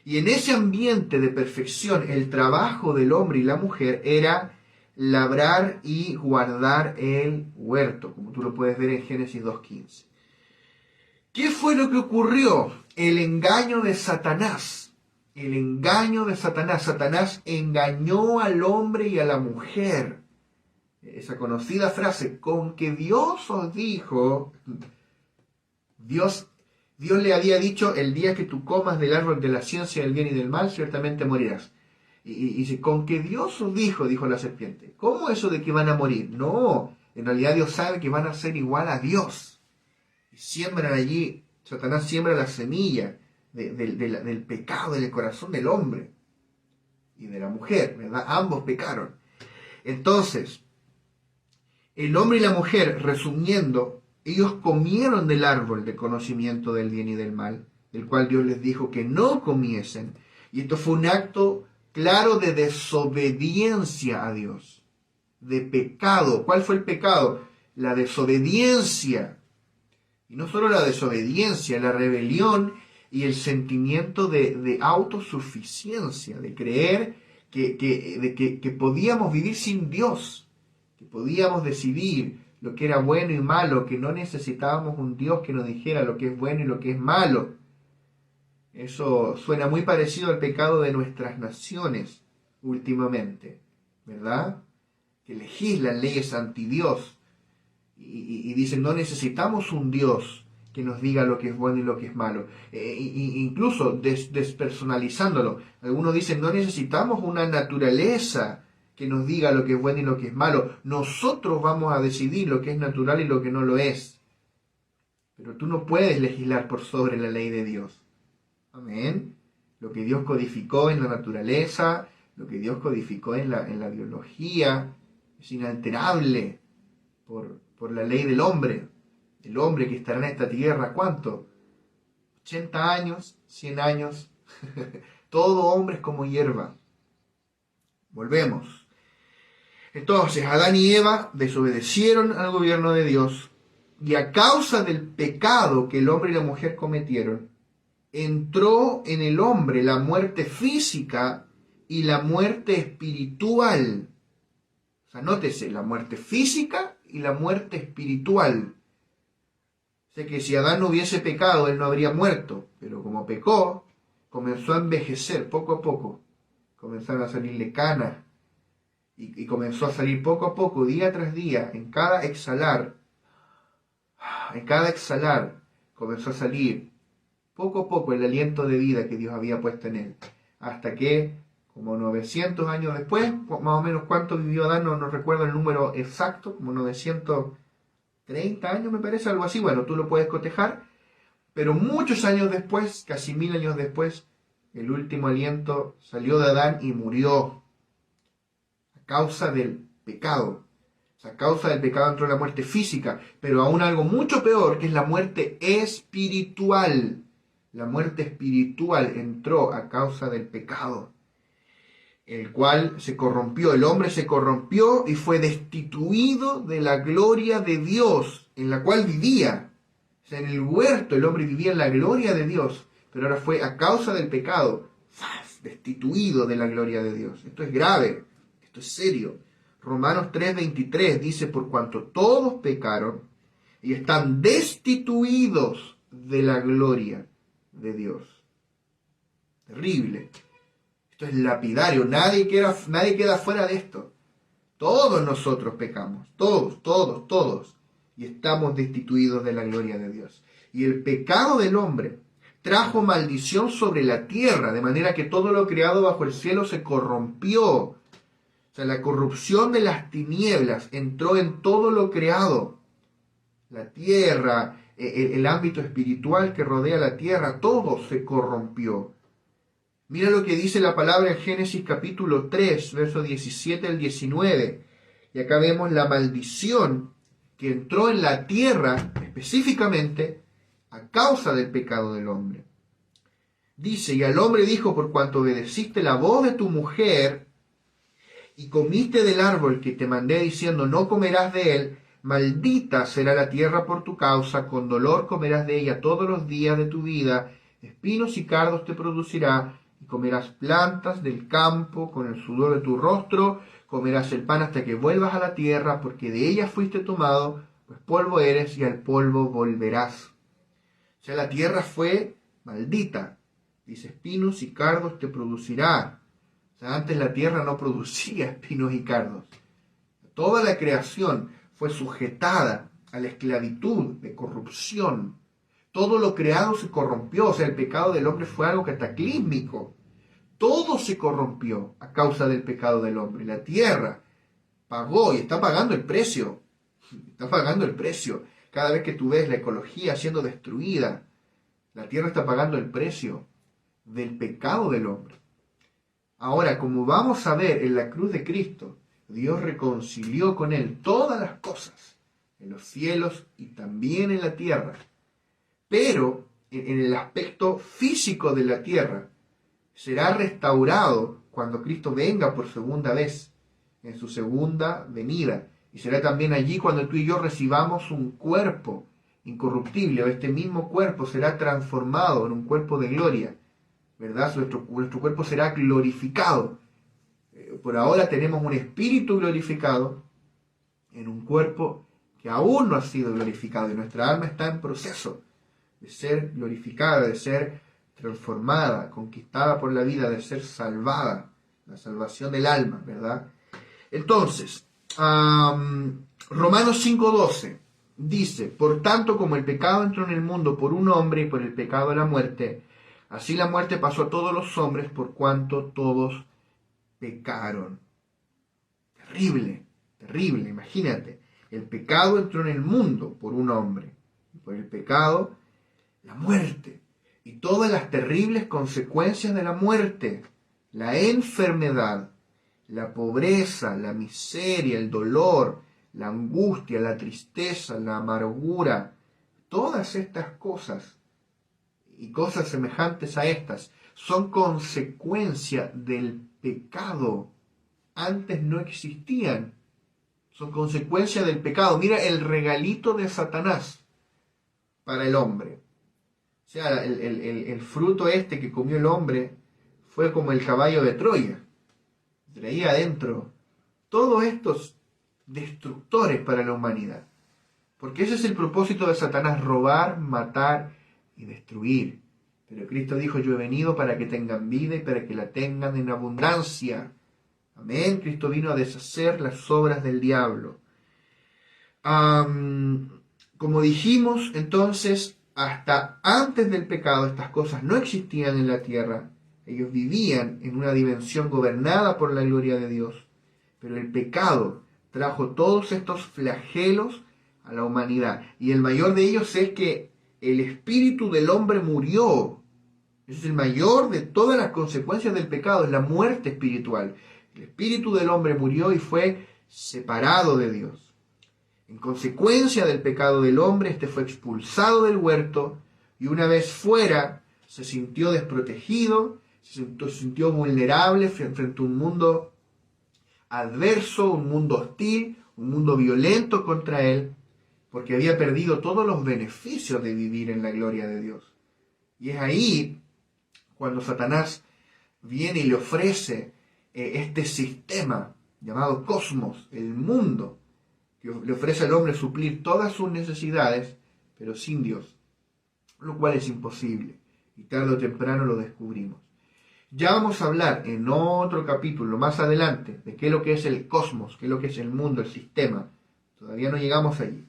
Y en ese ambiente de perfección, el trabajo del hombre y la mujer era labrar y guardar el huerto, como tú lo puedes ver en Génesis 2:15. ¿Qué fue lo que ocurrió? El engaño de Satanás. El engaño de Satanás. Satanás engañó al hombre y a la mujer. Esa conocida frase, con que Dios os dijo, Dios le había dicho, el día que tú comas del árbol de la ciencia del bien y del mal, ciertamente morirás. Y dice, con que Dios os dijo, dijo la serpiente. ¿Cómo eso de que van a morir? No, en realidad Dios sabe que van a ser igual a Dios. Y siembran allí, Satanás siembra la semilla del pecado en el corazón del hombre y de la mujer, ¿verdad? Ambos pecaron. Entonces, el hombre y la mujer, resumiendo, ellos comieron del árbol del conocimiento del bien y del mal, del cual Dios les dijo que no comiesen. Y esto fue un acto claro de desobediencia a Dios, de pecado. ¿Cuál fue el pecado? La desobediencia. Y no solo la desobediencia, la rebelión y el sentimiento de autosuficiencia, de creer que podíamos vivir sin Dios, que podíamos decidir lo que era bueno y malo, que no necesitábamos un Dios que nos dijera lo que es bueno y lo que es malo. Eso suena muy parecido al pecado de nuestras naciones últimamente, ¿verdad? Que legislan leyes anti Dios y dicen no necesitamos un Dios que nos diga lo que es bueno y lo que es malo. Incluso despersonalizándolo. Algunos dicen no necesitamos una naturaleza que nos diga lo que es bueno y lo que es malo. Nosotros vamos a decidir lo que es natural y lo que no lo es. Pero tú no puedes legislar por sobre la ley de Dios. Amén. Lo que Dios codificó en la naturaleza, lo que Dios codificó en la biología, es inalterable por la ley del hombre. El hombre que estará en esta tierra, ¿cuánto? 80 años, 100 años. Todo hombre es como hierba. Volvemos. Entonces, Adán y Eva desobedecieron al gobierno de Dios y a causa del pecado que el hombre y la mujer cometieron, entró en el hombre la muerte física y la muerte espiritual. O sea, nótese, la muerte física y la muerte espiritual. O sea que si Adán no hubiese pecado, él no habría muerto, pero como pecó, comenzó a envejecer poco a poco. Comenzaron a salirle canas y comenzó a salir poco a poco, día tras día, en cada exhalar, comenzó a salir poco a poco el aliento de vida que Dios había puesto en él, hasta que, como 900 años después, más o menos cuánto vivió Adán, no recuerdo el número exacto, como 930 años me parece, algo así, bueno, tú lo puedes cotejar, pero muchos años después, casi 1000 años después, el último aliento salió de Adán y murió a causa del pecado. A causa del pecado entró la muerte física, pero aún algo mucho peor, que es la muerte espiritual. La muerte espiritual entró a causa del pecado, el cual se corrompió. El hombre se corrompió y fue destituido de la gloria de Dios, en la cual vivía. O sea, en el huerto el hombre vivía en la gloria de Dios, pero ahora fue a causa del pecado destituido de la gloria de Dios. Esto es grave, esto es serio. Romanos 3:23 dice, por cuanto todos pecaron y están destituidos de la gloria de Dios. Terrible. Esto es lapidario. Nadie queda fuera de esto. Todos nosotros pecamos. Todos. Y estamos destituidos de la gloria de Dios. Y el pecado del hombre trajo maldición sobre la tierra, de manera que todo lo creado bajo el cielo se corrompió. O sea, la corrupción de las tinieblas entró en todo lo creado. la tierra, el ámbito espiritual que rodea la tierra, todo se corrompió. Mira lo que dice la palabra en Génesis capítulo 3, versos 17 al 19. Y acá vemos la maldición que entró en la tierra específicamente a causa del pecado del hombre. Dice, y al hombre dijo, por cuanto obedeciste la voz de tu mujer y comiste del árbol que te mandé diciendo, no comerás de él, maldita será la tierra por tu causa, con dolor comerás de ella todos los días de tu vida, espinos y cardos te producirá, y comerás plantas del campo con el sudor de tu rostro, comerás el pan hasta que vuelvas a la tierra, porque de ella fuiste tomado, pues polvo eres y al polvo volverás. O sea, la tierra fue maldita. Dice, espinos y cardos te producirá. O sea, antes la tierra no producía espinos y cardos. Toda la creación fue sujetada a la esclavitud de corrupción. Todo lo creado se corrompió. O sea, el pecado del hombre fue algo cataclísmico. Todo se corrompió a causa del pecado del hombre. La tierra pagó y está pagando el precio. Está pagando el precio. Cada vez que tú ves la ecología siendo destruida, la tierra está pagando el precio del pecado del hombre. Ahora, como vamos a ver en la cruz de Cristo, Dios reconcilió con él todas las cosas, en los cielos y también en la tierra. Pero en el aspecto físico de la tierra, será restaurado cuando Cristo venga por segunda vez, en su segunda venida. Y será también allí cuando tú y yo recibamos un cuerpo incorruptible, o este mismo cuerpo será transformado en un cuerpo de gloria, ¿verdad? Nuestro cuerpo será glorificado. Por ahora tenemos un espíritu glorificado en un cuerpo que aún no ha sido glorificado, y nuestra alma está en proceso de ser glorificada, de ser transformada, conquistada por la vida, de ser salvada, la salvación del alma, ¿verdad? Entonces, Romanos 5:12 dice, por tanto como el pecado entró en el mundo por un hombre y por el pecado la muerte, así la muerte pasó a todos los hombres por cuanto todos pecaron. Terrible, terrible, imagínate. El pecado entró en el mundo por un hombre y por el pecado la muerte. Y todas las terribles consecuencias de la muerte, la enfermedad, la pobreza, la miseria, el dolor, la angustia, la tristeza, la amargura, todas estas cosas y cosas semejantes a estas son consecuencia del pecado. Antes no existían. Son consecuencia del pecado. Mira el regalito de Satanás para el hombre. O sea, el fruto este que comió el hombre fue como el caballo de Troya. Traía adentro todos estos destructores para la humanidad. Porque ese es el propósito de Satanás, robar, matar y destruir. Pero Cristo dijo, yo he venido para que tengan vida y para que la tengan en abundancia. Amén. Cristo vino a deshacer las obras del diablo. Como dijimos, entonces, hasta antes del pecado estas cosas no existían en la tierra. Ellos vivían en una dimensión gobernada por la gloria de Dios. Pero el pecado trajo todos estos flagelos a la humanidad. Y el mayor de ellos es que el espíritu del hombre murió. Ese es el mayor de todas las consecuencias del pecado, es la muerte espiritual. El espíritu del hombre murió y fue separado de Dios. En consecuencia del pecado del hombre, este fue expulsado del huerto y una vez fuera se sintió desprotegido, se sintió vulnerable frente a un mundo adverso, un mundo hostil, un mundo violento contra él, porque había perdido todos los beneficios de vivir en la gloria de Dios. Y es ahí cuando Satanás viene y le ofrece este sistema llamado cosmos, el mundo, que le ofrece al hombre suplir todas sus necesidades, pero sin Dios, lo cual es imposible, y tarde o temprano lo descubrimos. Ya vamos a hablar en otro capítulo más adelante de qué es lo que es el cosmos, qué es lo que es el mundo, el sistema. Todavía no llegamos allí.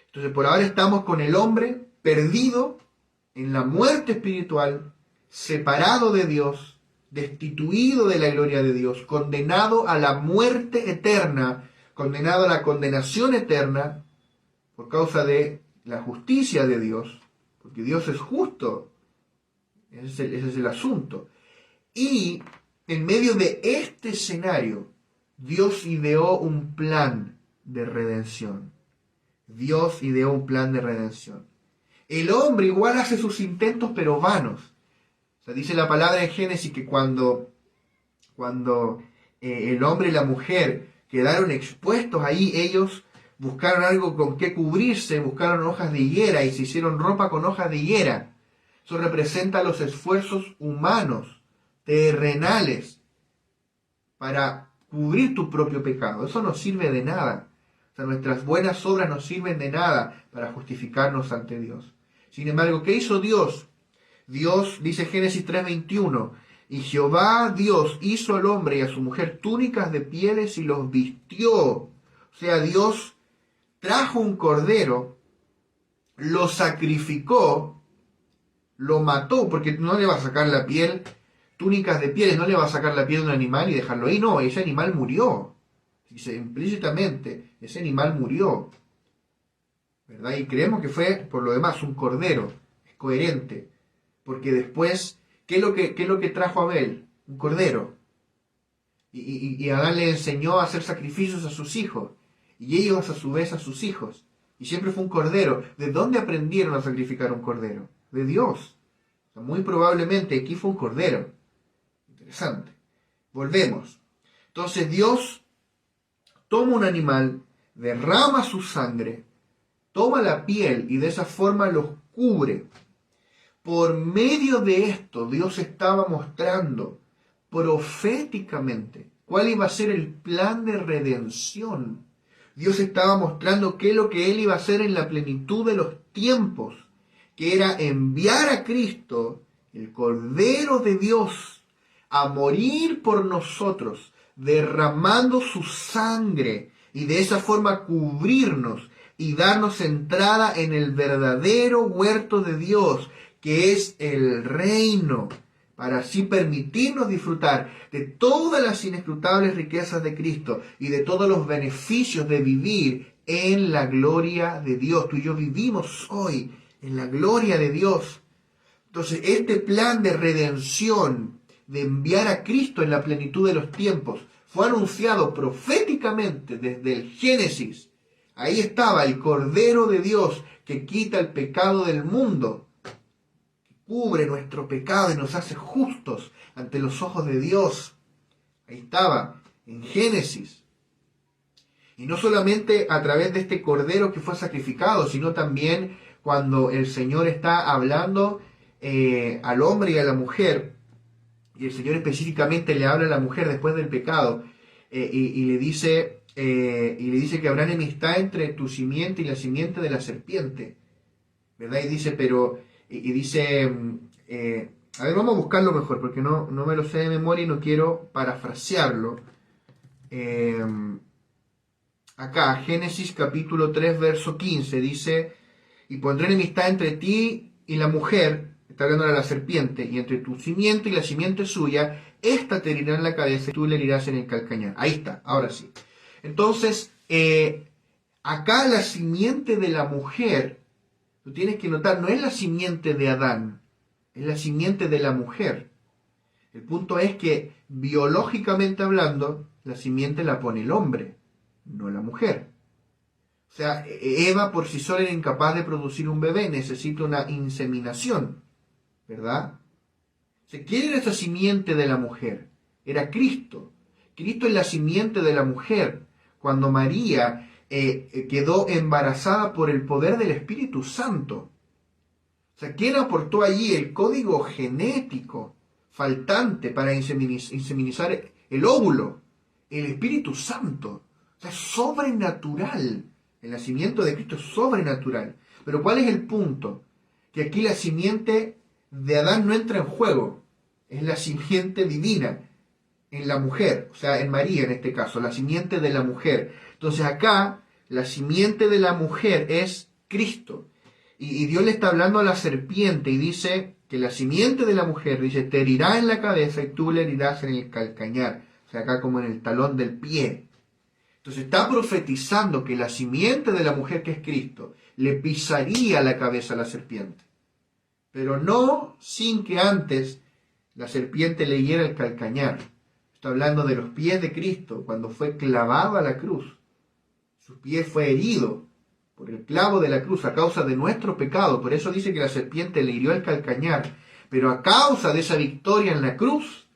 Entonces por ahora estamos con el hombre perdido en la muerte espiritual, separado de Dios, destituido de la gloria de Dios, condenado a la muerte eterna, condenado a la condenación eterna, por causa de la justicia de Dios, porque Dios es justo, ese es el asunto. Y en medio de este escenario, Dios ideó un plan de redención. Dios ideó un plan de redención. El hombre igual hace sus intentos, pero vanos. O sea, dice la palabra en Génesis que cuando el hombre y la mujer quedaron expuestos ahí, ellos buscaron algo con qué cubrirse, buscaron hojas de higuera y se hicieron ropa con hojas de higuera. Eso representa los esfuerzos humanos, terrenales, para cubrir tu propio pecado. Eso no sirve de nada. O sea, nuestras buenas obras no sirven de nada para justificarnos ante Dios. Sin embargo, ¿qué hizo Dios? Dios, dice Génesis 3:21, y Jehová Dios hizo al hombre y a su mujer túnicas de pieles y los vistió. O sea, Dios trajo un cordero, lo sacrificó, lo mató, porque no le va a sacar la piel, túnicas de pieles, no le va a sacar la piel de un animal y dejarlo ahí. No, ese animal murió. Dice implícitamente, ese animal murió. ¿Verdad? Y creemos que fue, por lo demás, un cordero. Es coherente. Porque después, ¿qué es lo que trajo Abel? Un cordero. Y Adán le enseñó a hacer sacrificios a sus hijos. Y ellos a su vez a sus hijos. Y siempre fue un cordero. ¿De dónde aprendieron a sacrificar un cordero? De Dios. O sea, muy probablemente aquí fue un cordero. Interesante. Volvemos. Entonces Dios toma un animal, derrama su sangre, toma la piel y de esa forma los cubre. Por medio de esto, Dios estaba mostrando proféticamente cuál iba a ser el plan de redención. Dios estaba mostrando qué es lo que Él iba a hacer en la plenitud de los tiempos, que era enviar a Cristo, el Cordero de Dios, a morir por nosotros, derramando su sangre y de esa forma cubrirnos y darnos entrada en el verdadero huerto de Dios, que es el reino, para así permitirnos disfrutar de todas las inescrutables riquezas de Cristo y de todos los beneficios de vivir en la gloria de Dios. Tú y yo vivimos hoy en la gloria de Dios. Entonces, este plan de redención, de enviar a Cristo en la plenitud de los tiempos, fue anunciado proféticamente desde el Génesis. Ahí estaba el Cordero de Dios que quita el pecado del mundo, que cubre nuestro pecado y nos hace justos ante los ojos de Dios. Ahí estaba, en Génesis. Y no solamente a través de este Cordero que fue sacrificado, sino también cuando el Señor está hablando al hombre y a la mujer, y el Señor específicamente le habla a la mujer después del pecado, y le dice que habrá enemistad entre tu simiente y la simiente de la serpiente, ¿verdad? Y dice, a ver, vamos a buscarlo mejor, porque no me lo sé de memoria y no quiero parafrasearlo. Acá, Génesis capítulo 3, verso 15, dice, y pondré enemistad entre ti y la mujer, está hablando de la serpiente, y entre tu simiente y la simiente suya, ésta te herirá en la cabeza y tú le herirás en el calcañar. Ahí está, ahora sí. Entonces, acá la simiente de la mujer, tú tienes que notar, no es la simiente de Adán, es la simiente de la mujer. El punto es que, biológicamente hablando, la simiente la pone el hombre, no la mujer. O sea, Eva por sí sola era incapaz de producir un bebé, necesita una inseminación, ¿verdad? ¿Quién era esa simiente de la mujer? Era Cristo. Cristo es la simiente de la mujer. Cuando María quedó embarazada por el poder del Espíritu Santo. O sea, ¿quién aportó allí el código genético faltante para inseminizar el óvulo? El Espíritu Santo. O sea, es sobrenatural. El nacimiento de Cristo es sobrenatural. Pero ¿cuál es el punto? Que aquí la simiente de Adán no entra en juego. Es la simiente divina en la mujer, o sea, en María en este caso, la simiente de la mujer. Entonces acá, la simiente de la mujer es Cristo. Y Dios le está hablando a la serpiente y dice que la simiente de la mujer, dice, te herirá en la cabeza y tú le herirás en el calcañar. O sea, acá como en el talón del pie. Entonces está profetizando que la simiente de la mujer, que es Cristo, le pisaría la cabeza a la serpiente. Pero no sin que antes la serpiente le hiera el calcañar. Está hablando de los pies de Cristo cuando fue clavado a la cruz. Su pie fue herido por el clavo de la cruz a causa de nuestro pecado. Por eso dice que la serpiente le hirió el calcañar. Pero a causa de esa victoria en la cruz,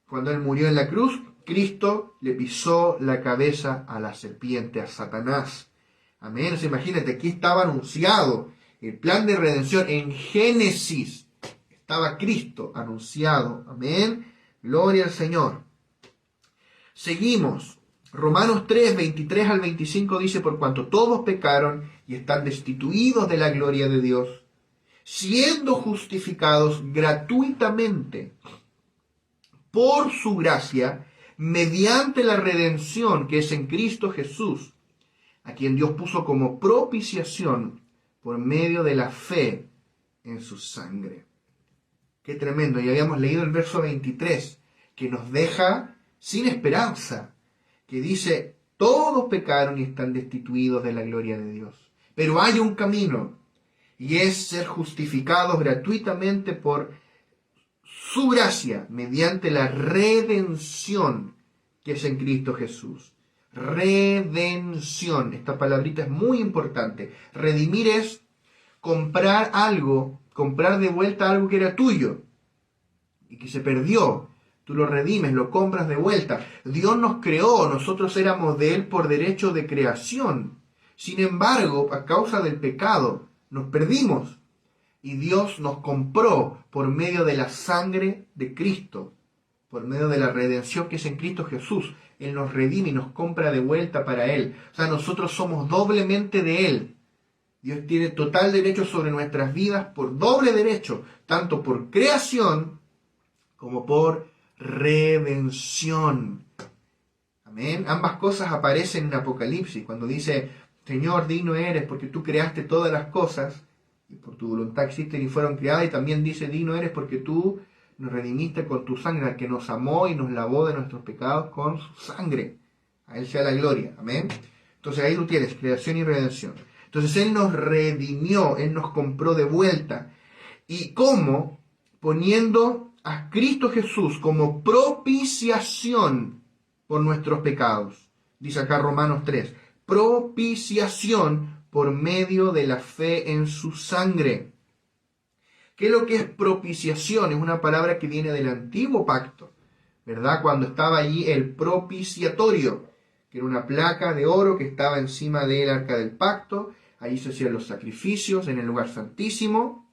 cuando Él murió en la cruz, Cristo le pisó la cabeza a la serpiente, a Satanás. Amén. Entonces, imagínate, aquí estaba anunciado el plan de redención en Génesis. Estaba Cristo anunciado. Amén. Gloria al Señor. Seguimos. Romanos 3, 23 al 25 dice: por cuanto todos pecaron y están destituidos de la gloria de Dios, siendo justificados gratuitamente por su gracia, mediante la redención que es en Cristo Jesús, a quien Dios puso como propiciación por medio de la fe en su sangre. Qué tremendo. Ya habíamos leído el verso 23, que nos deja sin esperanza, que dice: todos pecaron y están destituidos de la gloria de Dios. Pero hay un camino, y es ser justificados gratuitamente por su gracia, mediante la redención que es en Cristo Jesús. Redención. Esta palabrita es muy importante. Redimir es comprar algo, comprar de vuelta algo que era tuyo y que se perdió. Tú lo redimes, lo compras de vuelta. Dios nos creó, nosotros éramos de Él por derecho de creación. Sin embargo, a causa del pecado, nos perdimos. Y Dios nos compró por medio de la sangre de Cristo, por medio de la redención que es en Cristo Jesús. Él nos redime y nos compra de vuelta para Él. O sea, nosotros somos doblemente de Él. Dios tiene total derecho sobre nuestras vidas por doble derecho, tanto por creación como por redención. Amén. Ambas cosas aparecen en Apocalipsis, cuando dice: Señor, digno eres porque tú creaste todas las cosas, y por tu voluntad existen y fueron creadas. Y también dice: digno eres porque tú nos redimiste con tu sangre, al que nos amó y nos lavó de nuestros pecados con su sangre. A Él sea la gloria. Amén. Entonces ahí tú tienes creación y redención. Entonces Él nos redimió, Él nos compró de vuelta. ¿Y cómo? Poniendo a Cristo Jesús como propiciación por nuestros pecados. Dice acá Romanos 3. Propiciación por medio de la fe en su sangre. ¿Qué es lo que es propiciación? Es una palabra que viene del antiguo pacto, ¿verdad? Cuando estaba allí el propiciatorio, que era una placa de oro que estaba encima del arca del pacto. Ahí se hacían los sacrificios en el lugar santísimo.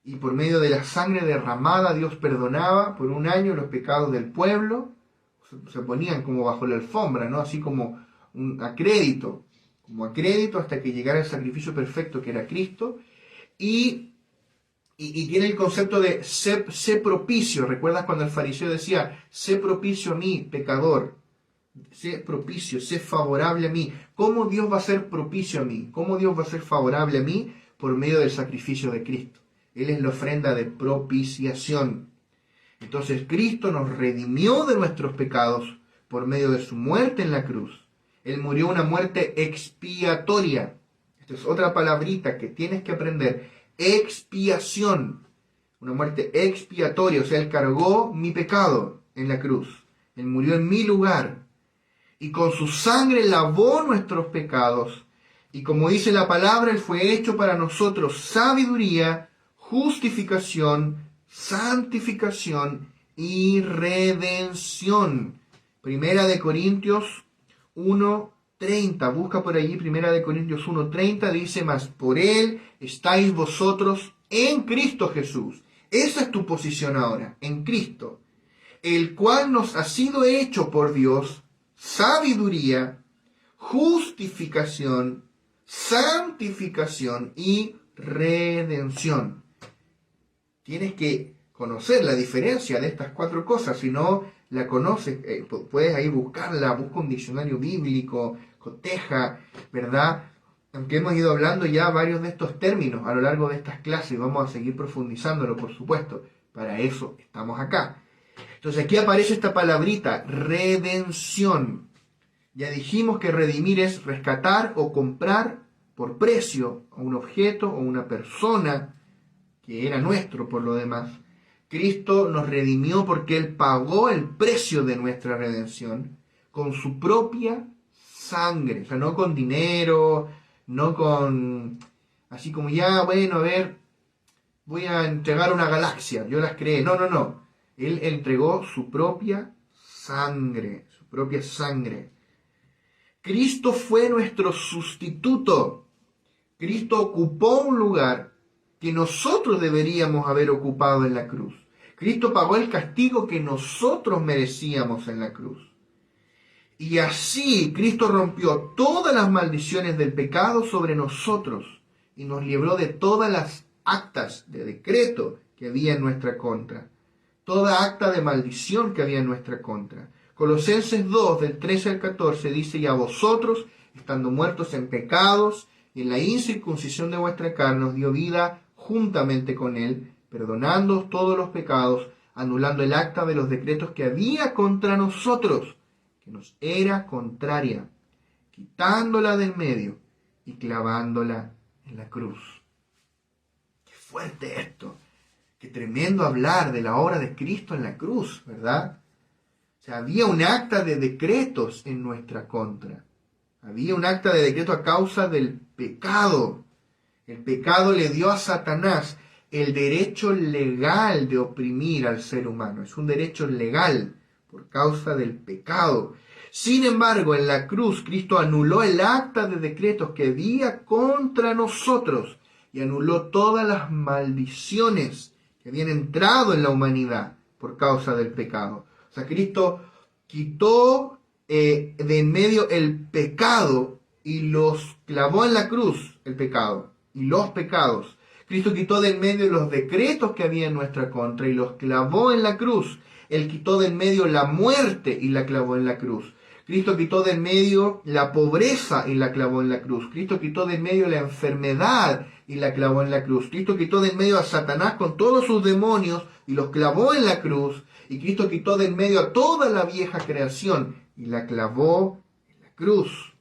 Y por medio de la sangre derramada, Dios perdonaba por un año los pecados del pueblo. Se ponían como bajo la alfombra, ¿no? Así como un acrédito, hasta que llegara el sacrificio perfecto que era Cristo. Y tiene el concepto de sé propicio. ¿Recuerdas cuando el fariseo decía: sé propicio a mí, pecador? Sé propicio, sé favorable a mí. ¿Cómo Dios va a ser propicio a mí? ¿Cómo Dios va a ser favorable a mí? Por medio del sacrificio de Cristo. Él es la ofrenda de propiciación. Entonces Cristo nos redimió de nuestros pecados por medio de su muerte en la cruz. Él murió una muerte expiatoria. Esta es otra palabrita que tienes que aprender. Expiación. Una muerte expiatoria. O sea, Él cargó mi pecado en la cruz. Él murió en mi lugar. Y con su sangre lavó nuestros pecados. Y como dice la palabra, Él fue hecho para nosotros sabiduría, justificación, santificación y redención. Primera de Corintios 1:30. Busca por allí Primera de Corintios 1:30. Dice: mas por Él estáis vosotros en Cristo Jesús. Esa es tu posición ahora, en Cristo, el cual nos ha sido hecho por Dios sabiduría, justificación, santificación y redención. Tienes que conocer la diferencia de estas cuatro cosas. Si no la conoces, puedes ahí buscarla, busca un diccionario bíblico, coteja, ¿verdad? Aunque hemos ido hablando ya varios de estos términos a lo largo de estas clases, vamos a seguir profundizándolo, por supuesto. Para eso estamos acá. Entonces aquí aparece esta palabrita, redención. Ya dijimos que redimir es rescatar o comprar por precio a un objeto o una persona que era nuestro por lo demás. Cristo nos redimió porque Él pagó el precio de nuestra redención con su propia sangre. O sea, no con dinero, no con... Así como ya, bueno, a ver, voy a entregar una galaxia, yo las creé. No, no, no. Él entregó su propia sangre, su propia sangre. Cristo fue nuestro sustituto. Cristo ocupó un lugar que nosotros deberíamos haber ocupado en la cruz. Cristo pagó el castigo que nosotros merecíamos en la cruz. Y así Cristo rompió todas las maldiciones del pecado sobre nosotros y nos libró de todas las actas de decreto que había en nuestra contra. Toda acta de maldición que había en nuestra contra. Colosenses 2, del 13 al 14 dice: y a vosotros, estando muertos en pecados, y en la incircuncisión de vuestra carne, os dio vida juntamente con él, perdonándoos todos los pecados, anulando el acta de los decretos que había contra nosotros, que nos era contraria, quitándola del medio y clavándola en la cruz. ¡Qué fuerte esto! Qué tremendo hablar de la obra de Cristo en la cruz, ¿verdad? O sea, había un acta de decretos en nuestra contra. Había un acta de decreto a causa del pecado. El pecado le dio a Satanás el derecho legal de oprimir al ser humano. Es un derecho legal por causa del pecado. Sin embargo, en la cruz, Cristo anuló el acta de decretos que había contra nosotros y anuló todas las maldiciones que habían entrado en la humanidad por causa del pecado. O sea, Cristo quitó de en medio el pecado y los clavó en la cruz, el pecado y los pecados. Cristo quitó de en medio los decretos que había en nuestra contra y los clavó en la cruz. Él quitó de en medio la muerte y la clavó en la cruz. Cristo quitó de en medio la pobreza y la clavó en la cruz. Cristo quitó de en medio la enfermedad y la clavó en la cruz. Cristo quitó de en medio a Satanás con todos sus demonios y los clavó en la cruz. Y Cristo quitó de en medio a toda la vieja creación y la clavó en la cruz.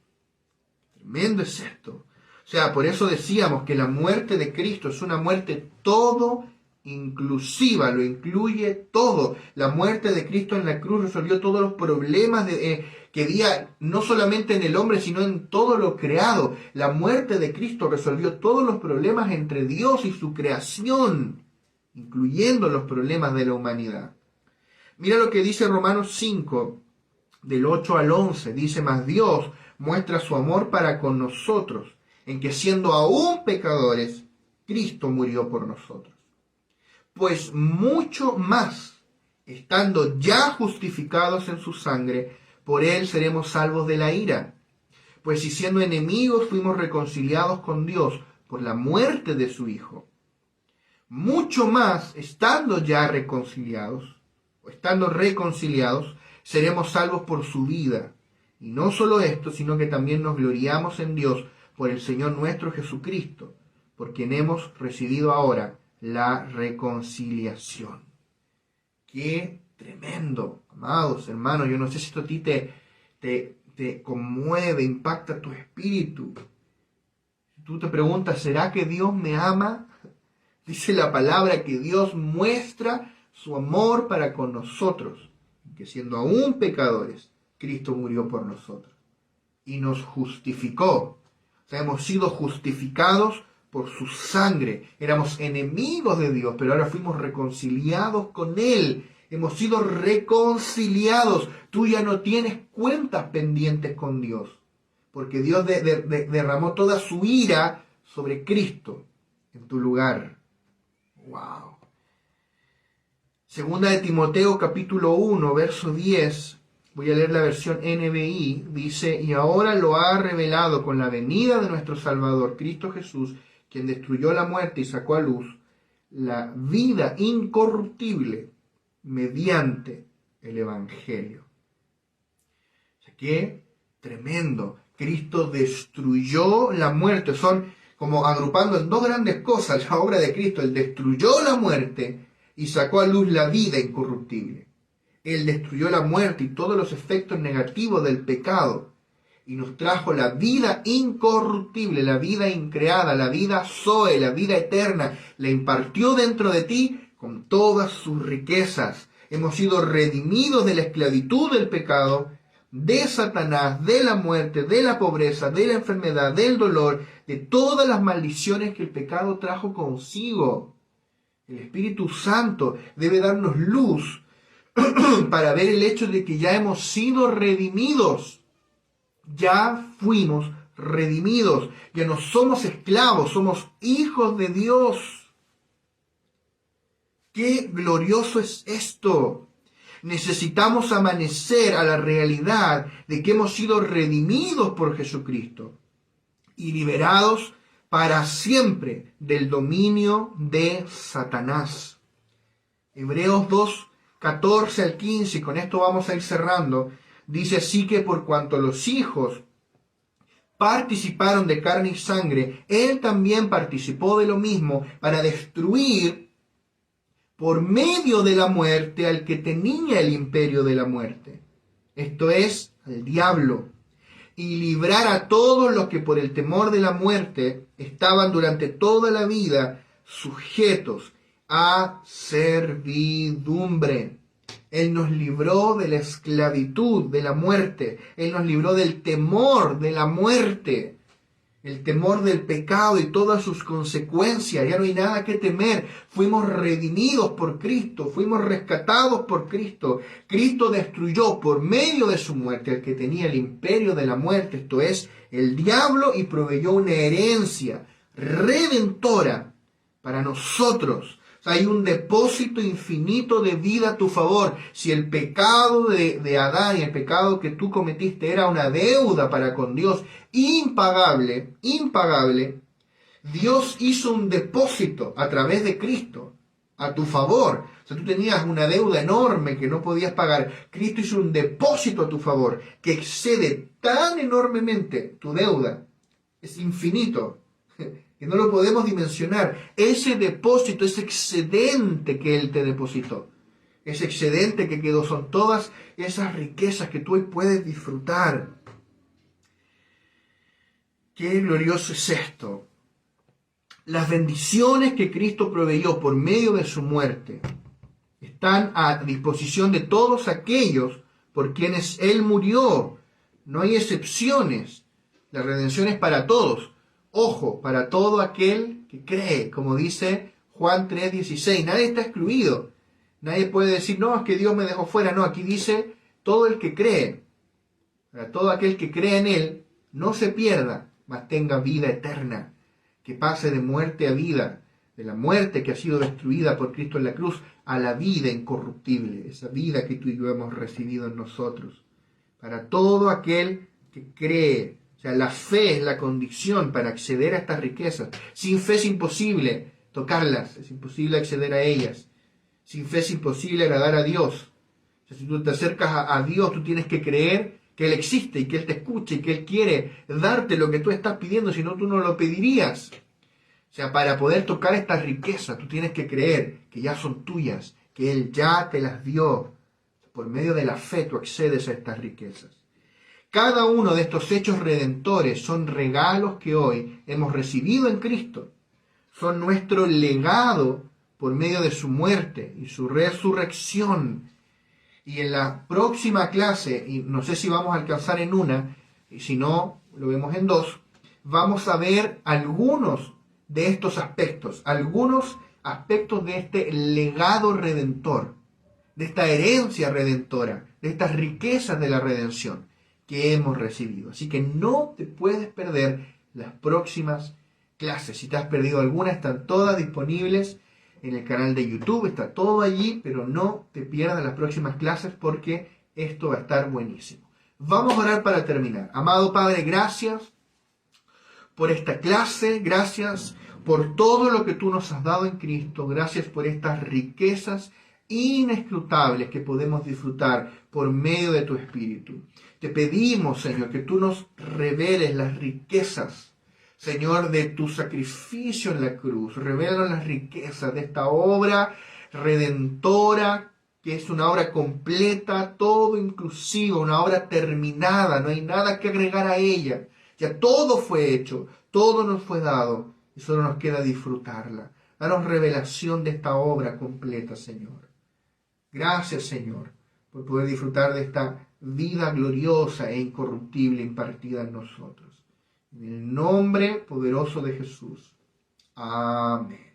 Tremendo es esto. O sea, por eso decíamos que la muerte de Cristo es una muerte todo inclusiva, lo incluye todo. La muerte de Cristo en la cruz resolvió todos los problemas que había no solamente en el hombre, sino en todo lo creado. La muerte de Cristo resolvió todos los problemas entre Dios y su creación, incluyendo los problemas de la humanidad. Mira lo que dice Romanos 5, del 8 al 11. Dice: mas Dios muestra su amor para con nosotros, en que siendo aún pecadores, Cristo murió por nosotros. Pues mucho más, estando ya justificados en su sangre, por él seremos salvos de la ira. Pues si siendo enemigos fuimos reconciliados con Dios por la muerte de su Hijo, mucho más, estando ya reconciliados, o estando reconciliados, seremos salvos por su vida. Y no solo esto, sino que también nos gloriamos en Dios por el Señor nuestro Jesucristo, por quien hemos recibido ahora la reconciliación. ¡Qué tremendo! Amados hermanos, yo no sé si esto a ti te conmueve, impacta tu espíritu. Tú te preguntas, ¿será que Dios me ama? Dice la palabra que Dios muestra su amor para con nosotros, que siendo aún pecadores, Cristo murió por nosotros y nos justificó. O sea, hemos sido justificados por su sangre. Éramos enemigos de Dios, pero ahora fuimos reconciliados con Él. Hemos sido reconciliados. Tú ya no tienes cuentas pendientes con Dios, porque Dios derramó toda su ira sobre Cristo en tu lugar. ¡Wow! Segunda de Timoteo capítulo 1, verso 10. Voy a leer la versión NBI. Dice: y ahora lo ha revelado con la venida de nuestro Salvador, Cristo Jesús, quien destruyó la muerte y sacó a luz la vida incorruptible mediante el Evangelio. O sea, qué tremendo. Cristo destruyó la muerte. Son como agrupando en dos grandes cosas la obra de Cristo. Él destruyó la muerte y sacó a luz la vida incorruptible. Él destruyó la muerte y todos los efectos negativos del pecado. y nos trajo la vida incorruptible, la vida increada, la vida Zoe, la vida eterna, la impartió dentro de ti con todas sus riquezas. Hemos sido redimidos de la esclavitud del pecado, de Satanás, de la muerte, de la pobreza, de la enfermedad, del dolor, de todas las maldiciones que el pecado trajo consigo. El Espíritu Santo debe darnos luz para ver el hecho de que ya hemos sido redimidos. Ya fuimos redimidos, ya no somos esclavos, somos hijos de Dios. ¡Qué glorioso es esto! Necesitamos amanecer a la realidad de que hemos sido redimidos por Jesucristo y liberados para siempre del dominio de Satanás. Hebreos 2, 14 al 15, y con esto vamos a ir cerrando, dice así que por cuanto los hijos participaron de carne y sangre, él también participó de lo mismo para destruir por medio de la muerte al que tenía el imperio de la muerte, esto es, al diablo, y librar a todos los que por el temor de la muerte estaban durante toda la vida sujetos a servidumbre. Él nos libró de la esclavitud, de la muerte. Él nos libró del temor de la muerte, el temor del pecado y todas sus consecuencias. Ya no hay nada que temer. Fuimos redimidos por Cristo, fuimos rescatados por Cristo. Cristo destruyó por medio de su muerte al que tenía el imperio de la muerte, esto es, el diablo, y proveyó una herencia redentora para nosotros. Hay un depósito infinito de vida a tu favor. Si el pecado de Adán y el pecado que tú cometiste era una deuda para con Dios impagable, Dios hizo un depósito a través de Cristo a tu favor. O sea, tú tenías una deuda enorme que no podías pagar. Cristo hizo un depósito a tu favor que excede tan enormemente tu deuda. Es infinito. Que no lo podemos dimensionar. Ese depósito, ese excedente que Él te depositó, ese excedente que quedó, son todas esas riquezas que tú hoy puedes disfrutar. Qué glorioso es esto. Las bendiciones que Cristo proveyó por medio de su muerte están a disposición de todos aquellos por quienes Él murió. No hay excepciones. La redención es para todos. Ojo, para todo aquel que cree, como dice Juan 3:16, nadie está excluido. Nadie puede decir, no, es que Dios me dejó fuera. No, aquí dice todo el que cree. Para todo aquel que cree en Él, no se pierda, mas tenga vida eterna. Que pase de muerte a vida, de la muerte que ha sido destruida por Cristo en la cruz, a la vida incorruptible, esa vida que tú y yo hemos recibido en nosotros. Para todo aquel que cree. O sea, la fe es la condición para acceder a estas riquezas. Sin fe es imposible tocarlas, es imposible acceder a ellas. Sin fe es imposible agradar a Dios. O sea, si tú te acercas a Dios, tú tienes que creer que Él existe y que Él te escucha y que Él quiere darte lo que tú estás pidiendo, si no tú no lo pedirías. O sea, para poder tocar estas riquezas, tú tienes que creer que ya son tuyas, que Él ya te las dio. Por medio de la fe tú accedes a estas riquezas. Cada uno de estos hechos redentores son regalos que hoy hemos recibido en Cristo. Son nuestro legado por medio de su muerte y su resurrección. Y en la próxima clase, y no sé si vamos a alcanzar en una, y si no, lo vemos en dos, vamos a ver algunos de estos aspectos, algunos aspectos de este legado redentor, de esta herencia redentora, de estas riquezas de la redención que hemos recibido. Así que no te puedes perder las próximas clases. Si te has perdido alguna, están todas disponibles en el canal de YouTube, está todo allí, pero no te pierdas las próximas clases porque esto va a estar buenísimo. Vamos a orar para terminar. Amado Padre, gracias por esta clase, gracias por todo lo que tú nos has dado en Cristo, gracias por estas riquezas inescrutables que podemos disfrutar por medio de tu Espíritu. Te pedimos, Señor, que tú nos reveles las riquezas, Señor, de tu sacrificio en la cruz. Revélanos las riquezas de esta obra redentora que es una obra completa, todo inclusiva, una obra terminada, no hay nada que agregar a ella. Ya todo fue hecho, todo nos fue dado y solo nos queda disfrutarla. Danos revelación de esta obra completa, Señor. Gracias, Señor, por poder disfrutar de esta vida gloriosa e incorruptible impartida en nosotros. En el nombre poderoso de Jesús. Amén.